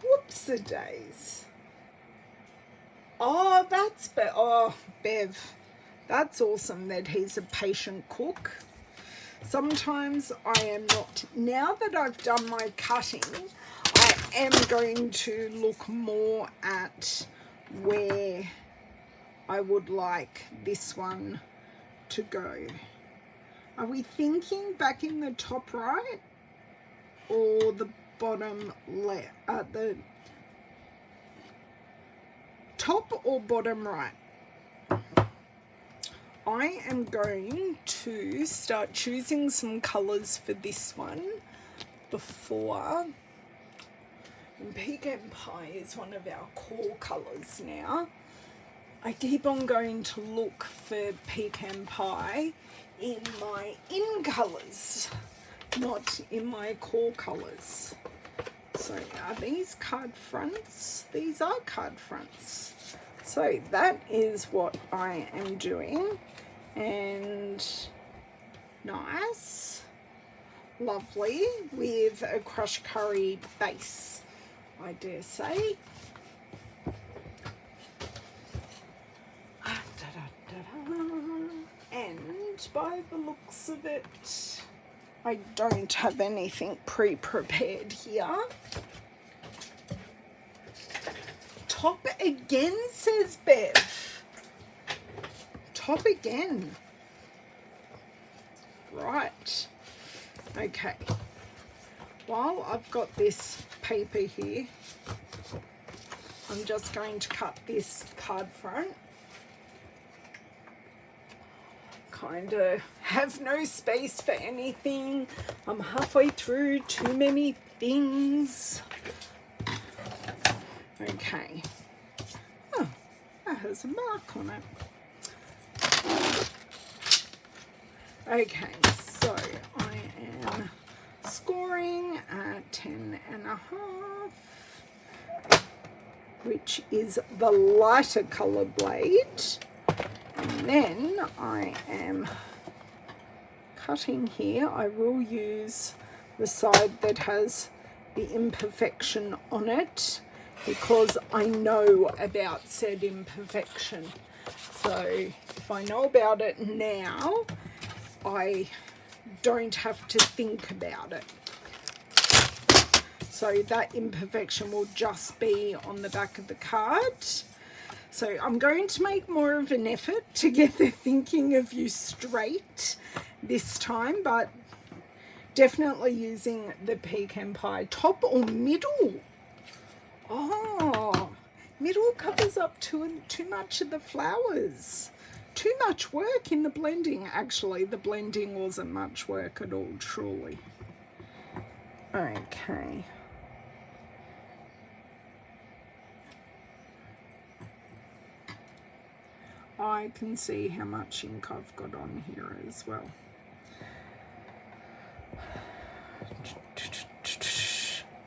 Whoops-a-days. Oh, that's Bev. That's awesome that he's a patient cook. Sometimes I am not. Now that I've done my cutting, I am going to look more at where I would like this one to go. Are we thinking back in the top right or the bottom left? The top or bottom right? I am going to start choosing some colours for this one before. And pecan pie is one of our core colours now. I keep on going to look for pecan pie in my in colours, not in my core colours. So are these card fronts? These are card fronts. So that is what I am doing. And nice, lovely, with a crushed curry base, I dare say. And by the looks of it, I don't have anything pre-prepared here. top again, says Bev. Top again. Right. Okay. While I've got this paper here, I'm just going to cut this card front. Kind of have no space for anything. I'm halfway through too many things. Okay. Oh, that has a mark on it. Okay, so I am scoring at 10.5, which is the lighter colour blade. And then I am cutting here. I will use the side that has the imperfection on it because I know about said imperfection. So if I know about it now, I don't have to think about it. So that imperfection will just be on the back of the card. So I'm going to make more of an effort to get the thinking of you straight this time, but definitely using the pecan pie. Top or middle? Oh, middle covers up too much of the flowers. Too much work in the blending. Actually, the blending wasn't much work at all, truly. Okay. I can see how much ink I've got on here as well.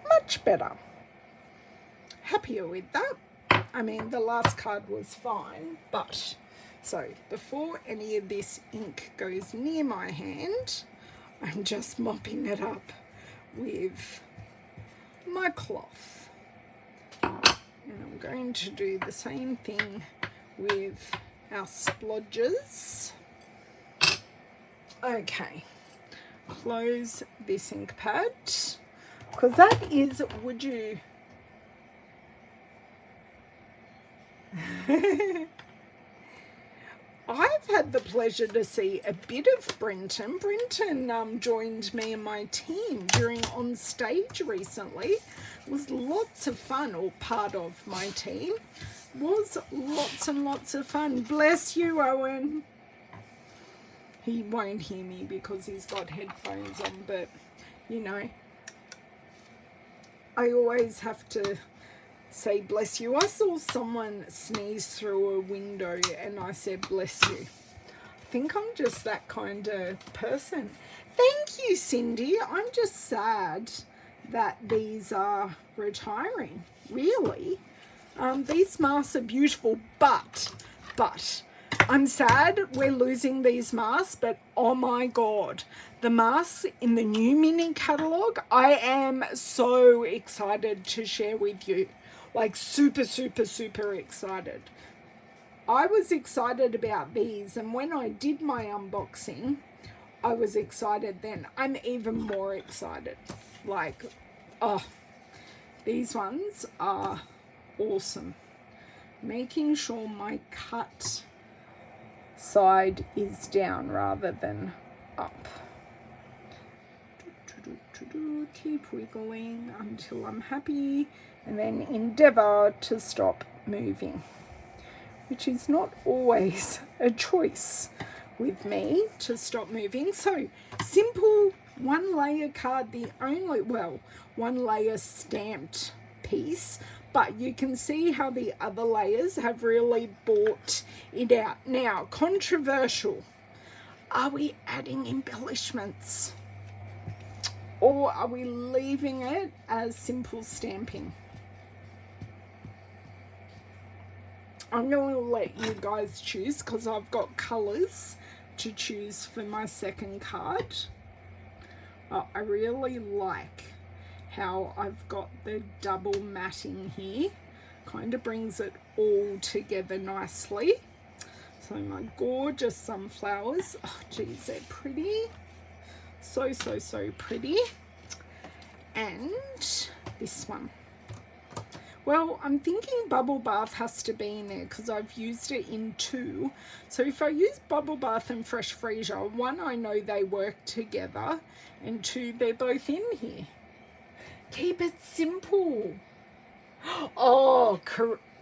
Much better. Happier with that. I mean, the last card was fine, but so before any of this ink goes near my hand, I'm just mopping it up with my cloth. And I'm going to do the same thing with our splodges. Okay, close this ink pad, because that is, would you... I've had the pleasure to see a bit of Brenton. Brenton joined me and my team during On Stage recently. It was lots of fun, or part of my team. Was lots and lots of fun. Bless you, Owen. He won't hear me because he's got headphones on, but you know, I always have to say bless you. I saw someone sneeze through a window and I said bless you. I think I'm just that kind of person. Thank you, Cindy. I'm just sad that these are retiring, really. These masks are beautiful, but I'm sad we're losing these masks, but oh my God, the masks in the new mini catalogue, I am so excited to share with you. Like super, super, super excited. I was excited about these, and when I did my unboxing, I was excited then. I'm even more excited. Like, oh, these ones are awesome. Making sure my cut side is down rather than up. Keep wiggling until I'm happy, and then endeavour to stop moving, which is not always a choice with me to stop moving. So simple one layer card, the only, well, one layer stamped piece, but you can see how the other layers have really brought it out. Now, controversial. Are we adding embellishments? Or are we leaving it as simple stamping? I'm going to let you guys choose because I've got colours to choose for my second card. I really like how I've got the double matting here. Kind of brings it all together nicely. So my gorgeous sunflowers. Oh geez, they're pretty. So, so, so pretty. And this one, Well, I'm thinking Bubble Bath has to be in there because I've used it in 2. So if I use Bubble Bath and Fresh Freesia, 1, I know they work together, and 2, they're both in here. Keep it simple. Oh,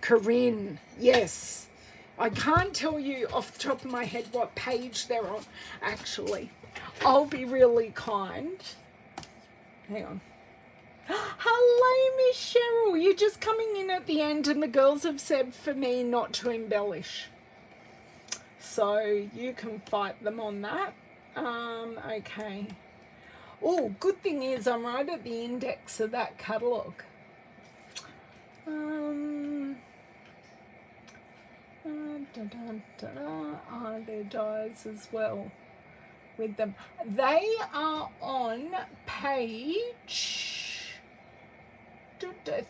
Corinne, yes. I can't tell you off the top of my head what page they're on, actually. I'll be really kind. Hang on. Hello, Miss Cheryl. You're just coming in at the end, and the girls have said for me not to embellish. So you can fight them on that. Okay. Oh, good thing is I'm right at the index of that catalogue. Are there dies as well with them? They are on page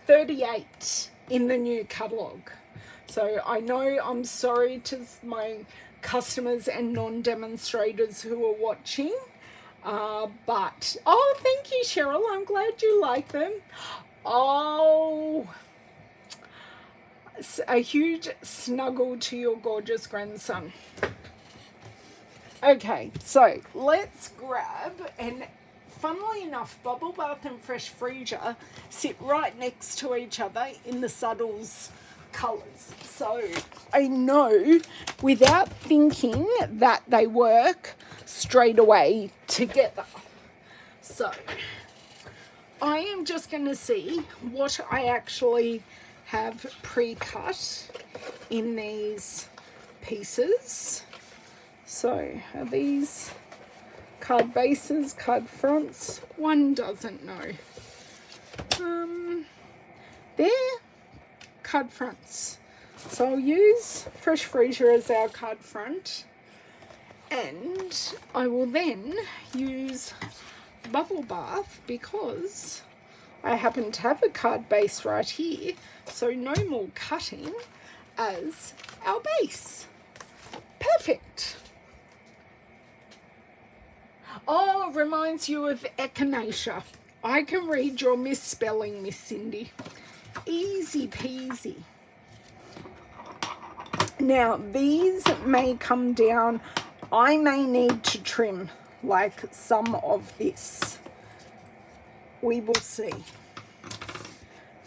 38 in the new catalogue. So I know, I'm sorry to my customers and non-demonstrators who are watching, but, oh, thank you, Cheryl. I'm glad you like them. Oh, a huge snuggle to your gorgeous grandson. Okay, so let's grab, and funnily enough, Bubble Bath and Fresh Freesia sit right next to each other in the Subtles colours. So I know without thinking that they work straight away together. So I am just going to see what I actually have pre-cut in these pieces. So are these card bases, card fronts? One doesn't know. They're card fronts. So I'll use Fresh Freesia as our card front, and I will then use Bubble Bath because I happen to have a card base right here, so no more cutting as our base. Perfect. Oh, reminds you of echinacea. I can read your misspelling, Miss Cindy. Easy peasy. Now, these may come down. I may need to trim like some of this. We will see.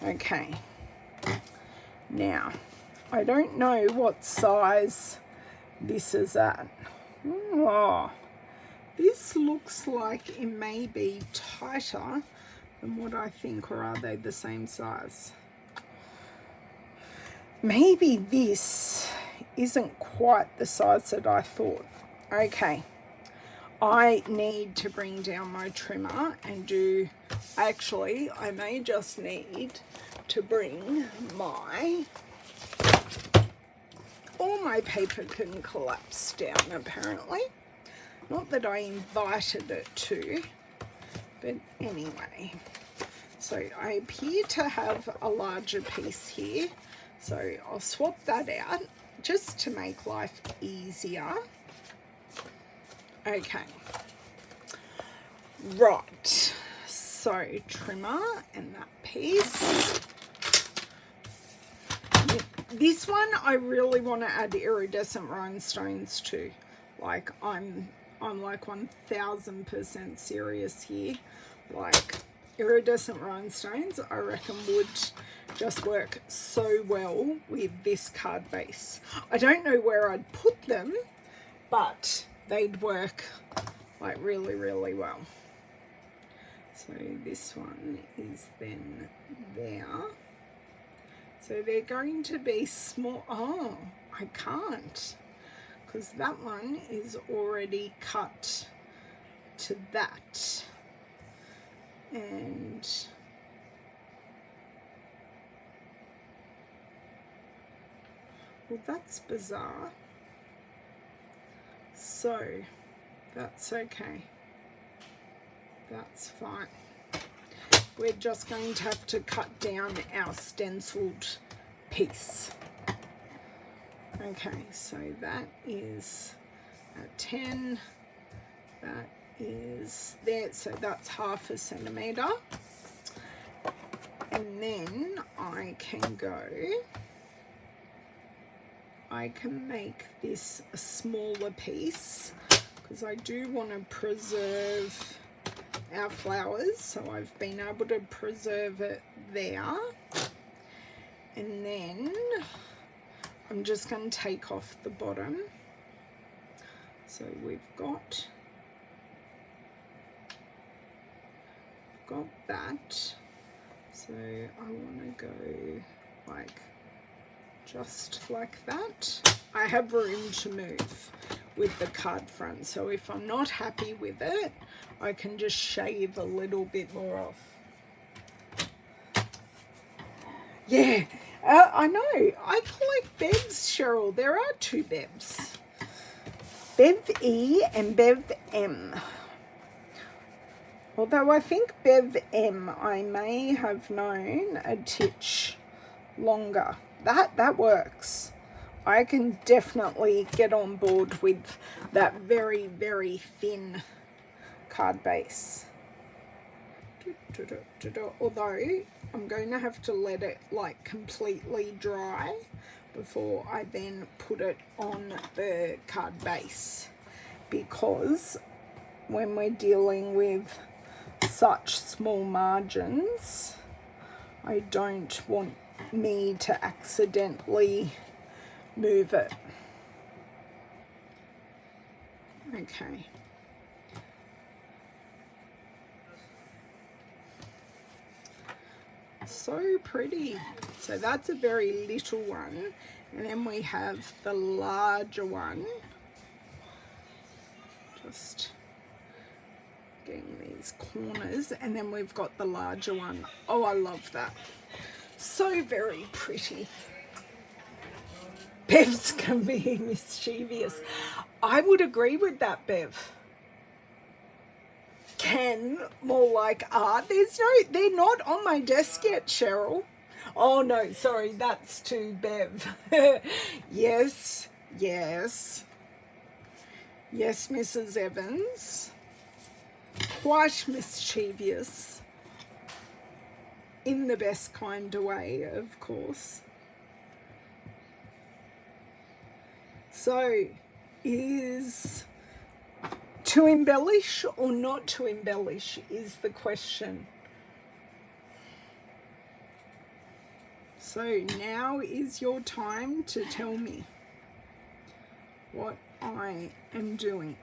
Okay. Now, I don't know what size this is at. Oh, this looks like it may be tighter than what I think, or are they the same size? Maybe this isn't quite the size that I thought. Okay. I need to bring down my trimmer and do, actually, I may just need to bring my, all my paper can collapse down apparently. Not that I invited it to, but anyway. So I appear to have a larger piece here. So I'll swap that out just to make life easier. Okay, right, so trimmer and that piece. This one I really want to add iridescent rhinestones to. Like I'm like 1000% serious here. Like iridescent rhinestones I reckon would just work so well with this card base. I don't know where I'd put them, but they'd work like really, really well. So this one is then there. So they're going to be small. Oh, I can't, because that one is already cut to that. And well, that's bizarre. So that's okay. That's fine. We're just going to have to cut down our stenciled piece. Okay, so that is a 10. That is there, so that's 0.5 centimetre. And then I I can make this a smaller piece because I do want to preserve our flowers, so I've been able to preserve it there. And then I'm just going to take off the bottom. So we've got that. So I want to go like just like that. I have room to move with the card front, so if I'm not happy with it, I can just shave a little bit more off. Yeah, I know. I collect Bevs, Cheryl. There are two Bevs. Bev E and Bev M. Although I think Bev M I may have known a titch longer. That works. I can definitely get on board with that very, very thin card base. Although I'm going to have to let it like completely dry before I then put it on the card base, because when we're dealing with such small margins, I don't want me to accidentally move it. Okay. So pretty. So that's a very little one, and then we have the larger one. Just getting these corners, and then we've got the larger one. Oh, I love that. So very pretty. Bevs can be mischievous. I would agree with that, Bev. Can more like art. They're not on my desk yet, Cheryl. Oh no, sorry, that's to Bev. Yes, Mrs. Evans. Quite mischievous. In the best kind of way, of course. So, is to embellish or not to embellish is the question. So now is your time to tell me what I am doing.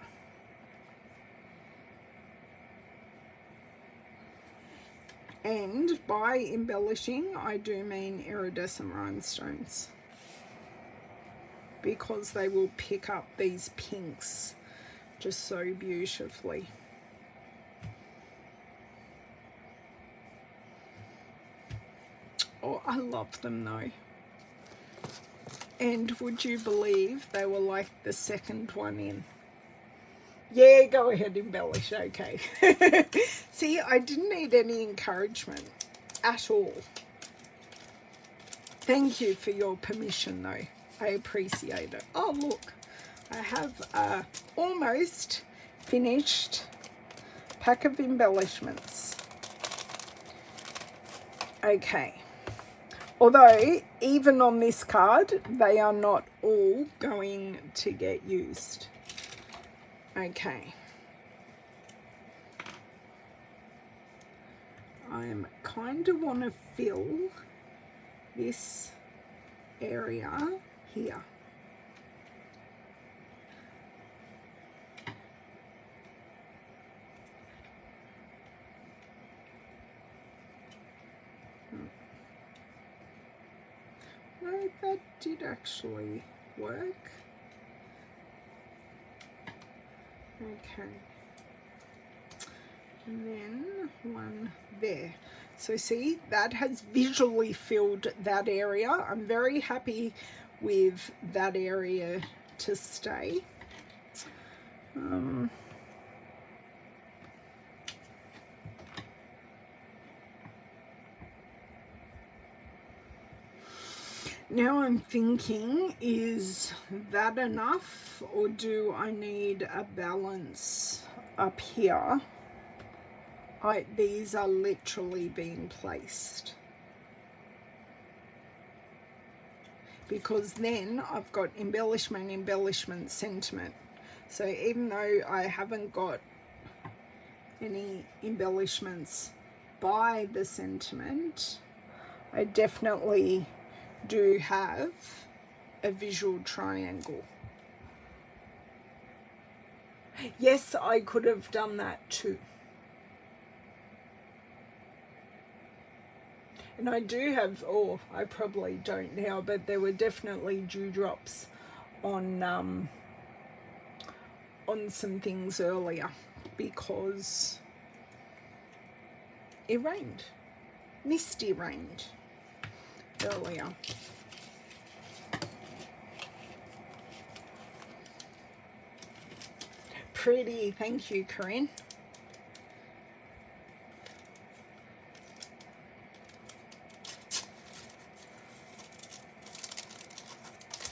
And by embellishing, I do mean iridescent rhinestones, because they will pick up these pinks just so beautifully. Oh, I love them though. And would you believe they were like the second one in? Yeah, go ahead, embellish, okay. See, I didn't need any encouragement at all. Thank you for your permission though. I appreciate it. Oh, look, I have a almost finished pack of embellishments. Okay. Although, even on this card, they are not all going to get used. Okay. I kind of want to fill this area here. No, that did actually work. Okay. And then one there. So see, that has visually filled that area. I'm very happy with that area to stay. Now I'm thinking, is that enough, or do I need a balance up here? These are literally being placed. because then I've got embellishment, sentiment. So even though I haven't got any embellishments by the sentiment, I definitely do have a visual triangle. Yes, I could have done that too. And I do have, or I probably don't now, but there were definitely dewdrops on some things earlier because it rained. Misty rained earlier. Pretty, thank you, Corinne.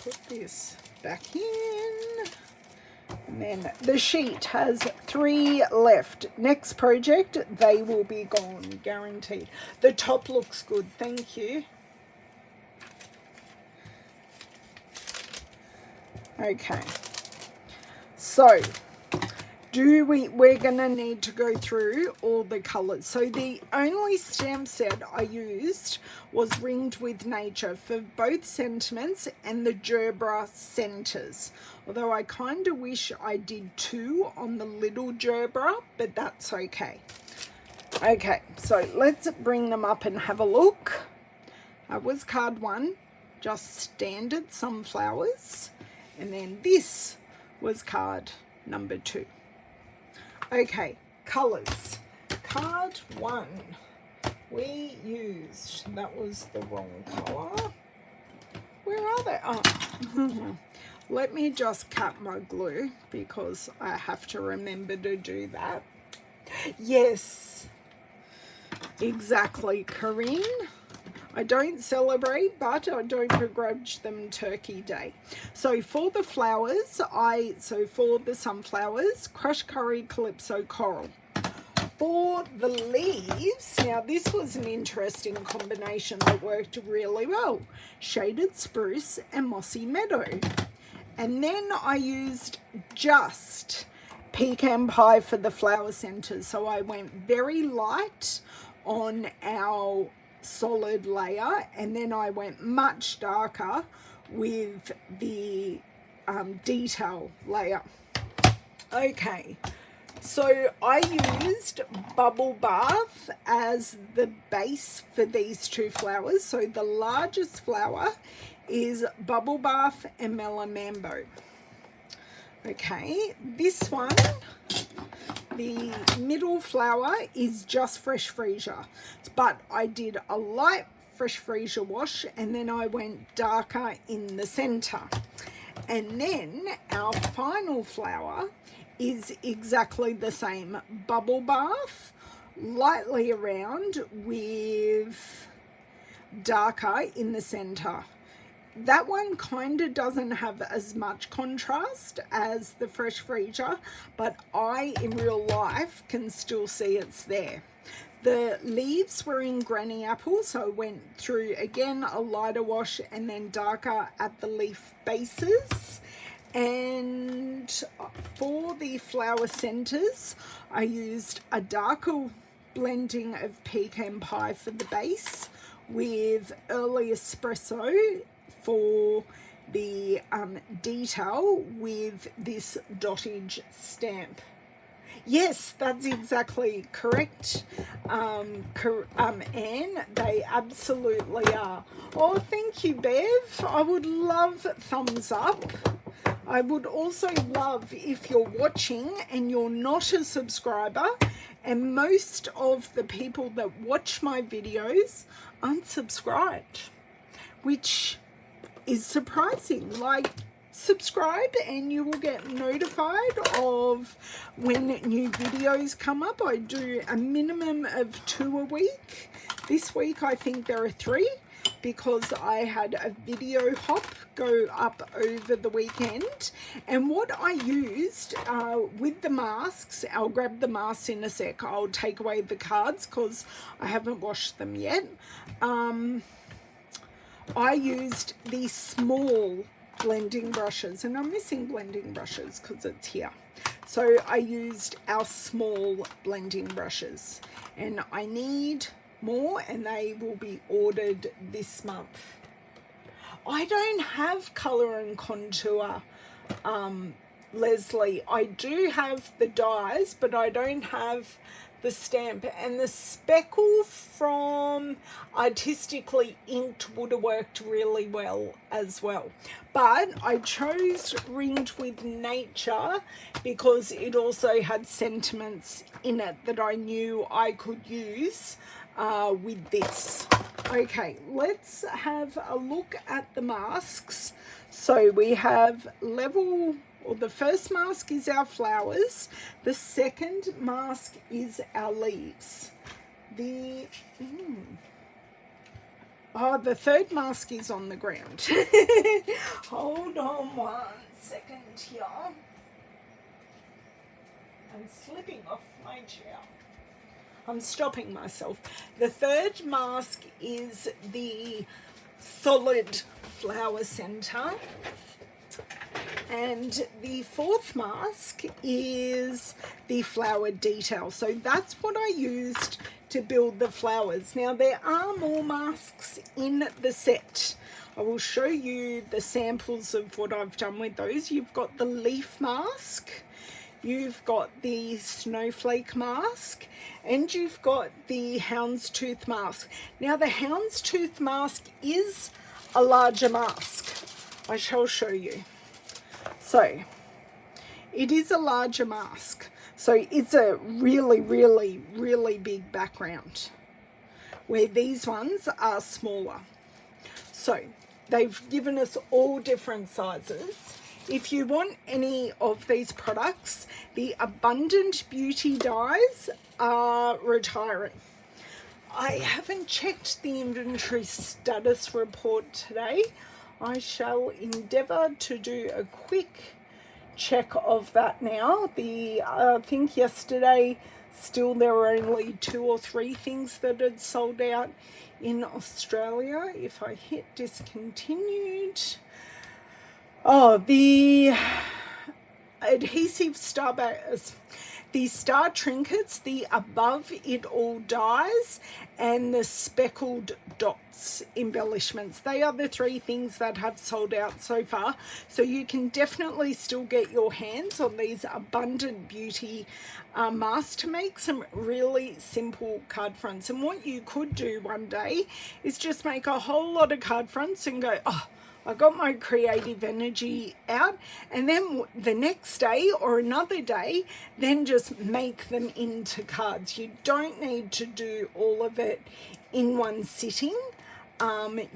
Put this back in. And then the sheet has 3 left. Next project, they will be gone, guaranteed. The top looks good, thank you. Okay. So, we're going to need to go through all the colours. So the only stamp set I used was Ringed with Nature for both sentiments and the Gerbera centres. Although I kind of wish I did 2 on the little Gerbera, but that's okay. Okay, so let's bring them up and have a look. That was card 1, just standard sunflowers. And then this was card number 2. Okay, colours. Card 1 we used, that was the wrong colour. Where are they? Oh, let me just cut my glue because I have to remember to do that. Yes, exactly, Corinne. I don't celebrate, but I don't begrudge them Turkey Day. So for the flowers, for the sunflowers, crushed curry, calypso, coral. For the leaves, now this was an interesting combination that worked really well. Shaded spruce and mossy meadow. And then I used just pecan pie for the flower centers. So I went very light on our solid layer, and then I went much darker with the detail layer. Okay, so I used Bubble Bath as the base for these 2 flowers. So the largest flower is Bubble Bath and Mellow Mambo. Okay, this one, the middle flower is just Fresh Freesia, but I did a light Fresh Freesia wash and then I went darker in the center. And then our final flower is exactly the same, Bubble Bath, lightly around with darker in the center. That one kind of doesn't have as much contrast as the Fresh Freesia, but I, in real life, can still see it's there. The leaves were in Granny Apple, so I went through, again, a lighter wash and then darker at the leaf bases. And for the flower centers, I used a darker blending of pecan pie for the base with early espresso for the detail with this dottage stamp. Yes, that's exactly correct, Anne. They absolutely are. Oh, thank you, Bev. I would love thumbs up. I would also love if you're watching and you're not a subscriber, and most of the people that watch my videos aren't subscribed, which is surprising. Like, subscribe and you will get notified of when new videos come up. I do a minimum of 2 a week. This week I think there are 3 because I had a video hop go up over the weekend. And what I used with the masks, I'll grab the masks in a sec. I'll take away the cards because I haven't washed them yet. I used the small blending brushes, and I'm missing blending brushes because it's here. So I used our small blending brushes, and I need more, and they will be ordered this month. I don't have colour and contour, Leslie. I do have the dies, but I don't have the stamp, and the speckle from Artistically Inked would have worked really well as well. But I chose Ringed with Nature because it also had sentiments in it that I knew I could use with this. Okay, let's have a look at the masks. So we have level, or the first mask is our flowers. The second mask is our leaves. The third mask is on the ground. Hold on 1 second here. I'm slipping off my chair. I'm stopping myself. The third mask is the solid flower center, and the fourth mask is the flower detail. So that's what I used to build the flowers. Now there are more masks in the set. I will show you the samples of what I've done with those. You've got the leaf mask, you've got the snowflake mask, and you've got the houndstooth mask. Now the houndstooth mask is a larger mask. I shall show you. So it is a larger mask. So it's a really, really, really big background, where these ones are smaller. So they've given us all different sizes. If you want any of these products, the Abundant Beauty dies are retiring. I haven't checked the inventory status report today. I shall endeavour to do a quick check of that now. I think yesterday still there were only 2 or 3 things that had sold out in Australia. If I hit discontinued, the adhesive the star trinkets, the above it all dies, and the speckled dots embellishments. They are the 3 things that have sold out so far. So you can definitely still get your hands on these Abundant Beauty masks to make some really simple card fronts. And what you could do one day is just make a whole lot of card fronts and go, oh, I got my creative energy out, and then the next day or another day, then just make them into cards. You don't need to do all of it in one sitting.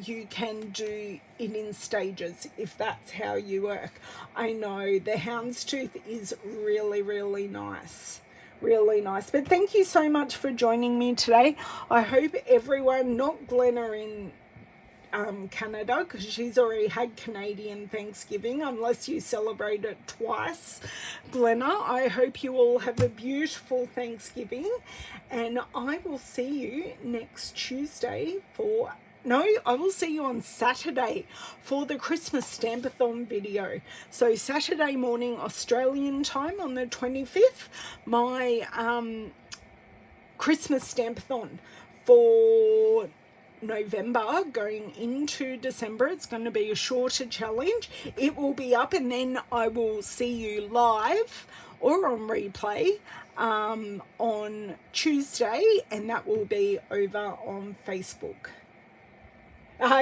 You can do it in stages if that's how you work. I know the houndstooth is really, really nice. Really nice. But thank you so much for joining me today. I hope everyone, not Glenna in Canada, because she's already had Canadian Thanksgiving, unless you celebrate it twice, Glenna, I hope you all have a beautiful Thanksgiving, and I will see you next Tuesday I will see you on Saturday for the Christmas Stampathon video. So Saturday morning Australian time on the 25th, my Christmas Stampathon for November going into December. It's going to be a shorter challenge. It will be up, and then I will see you live or on replay on Tuesday, and that will be over on Facebook.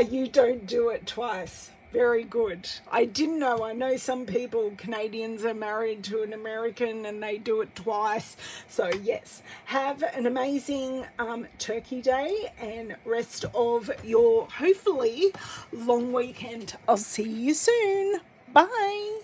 You don't do it twice. Very good. I didn't know. I know some people, Canadians, are married to an American and they do it twice. So yes, have an amazing Turkey Day and rest of your hopefully long weekend. I'll see you soon. Bye.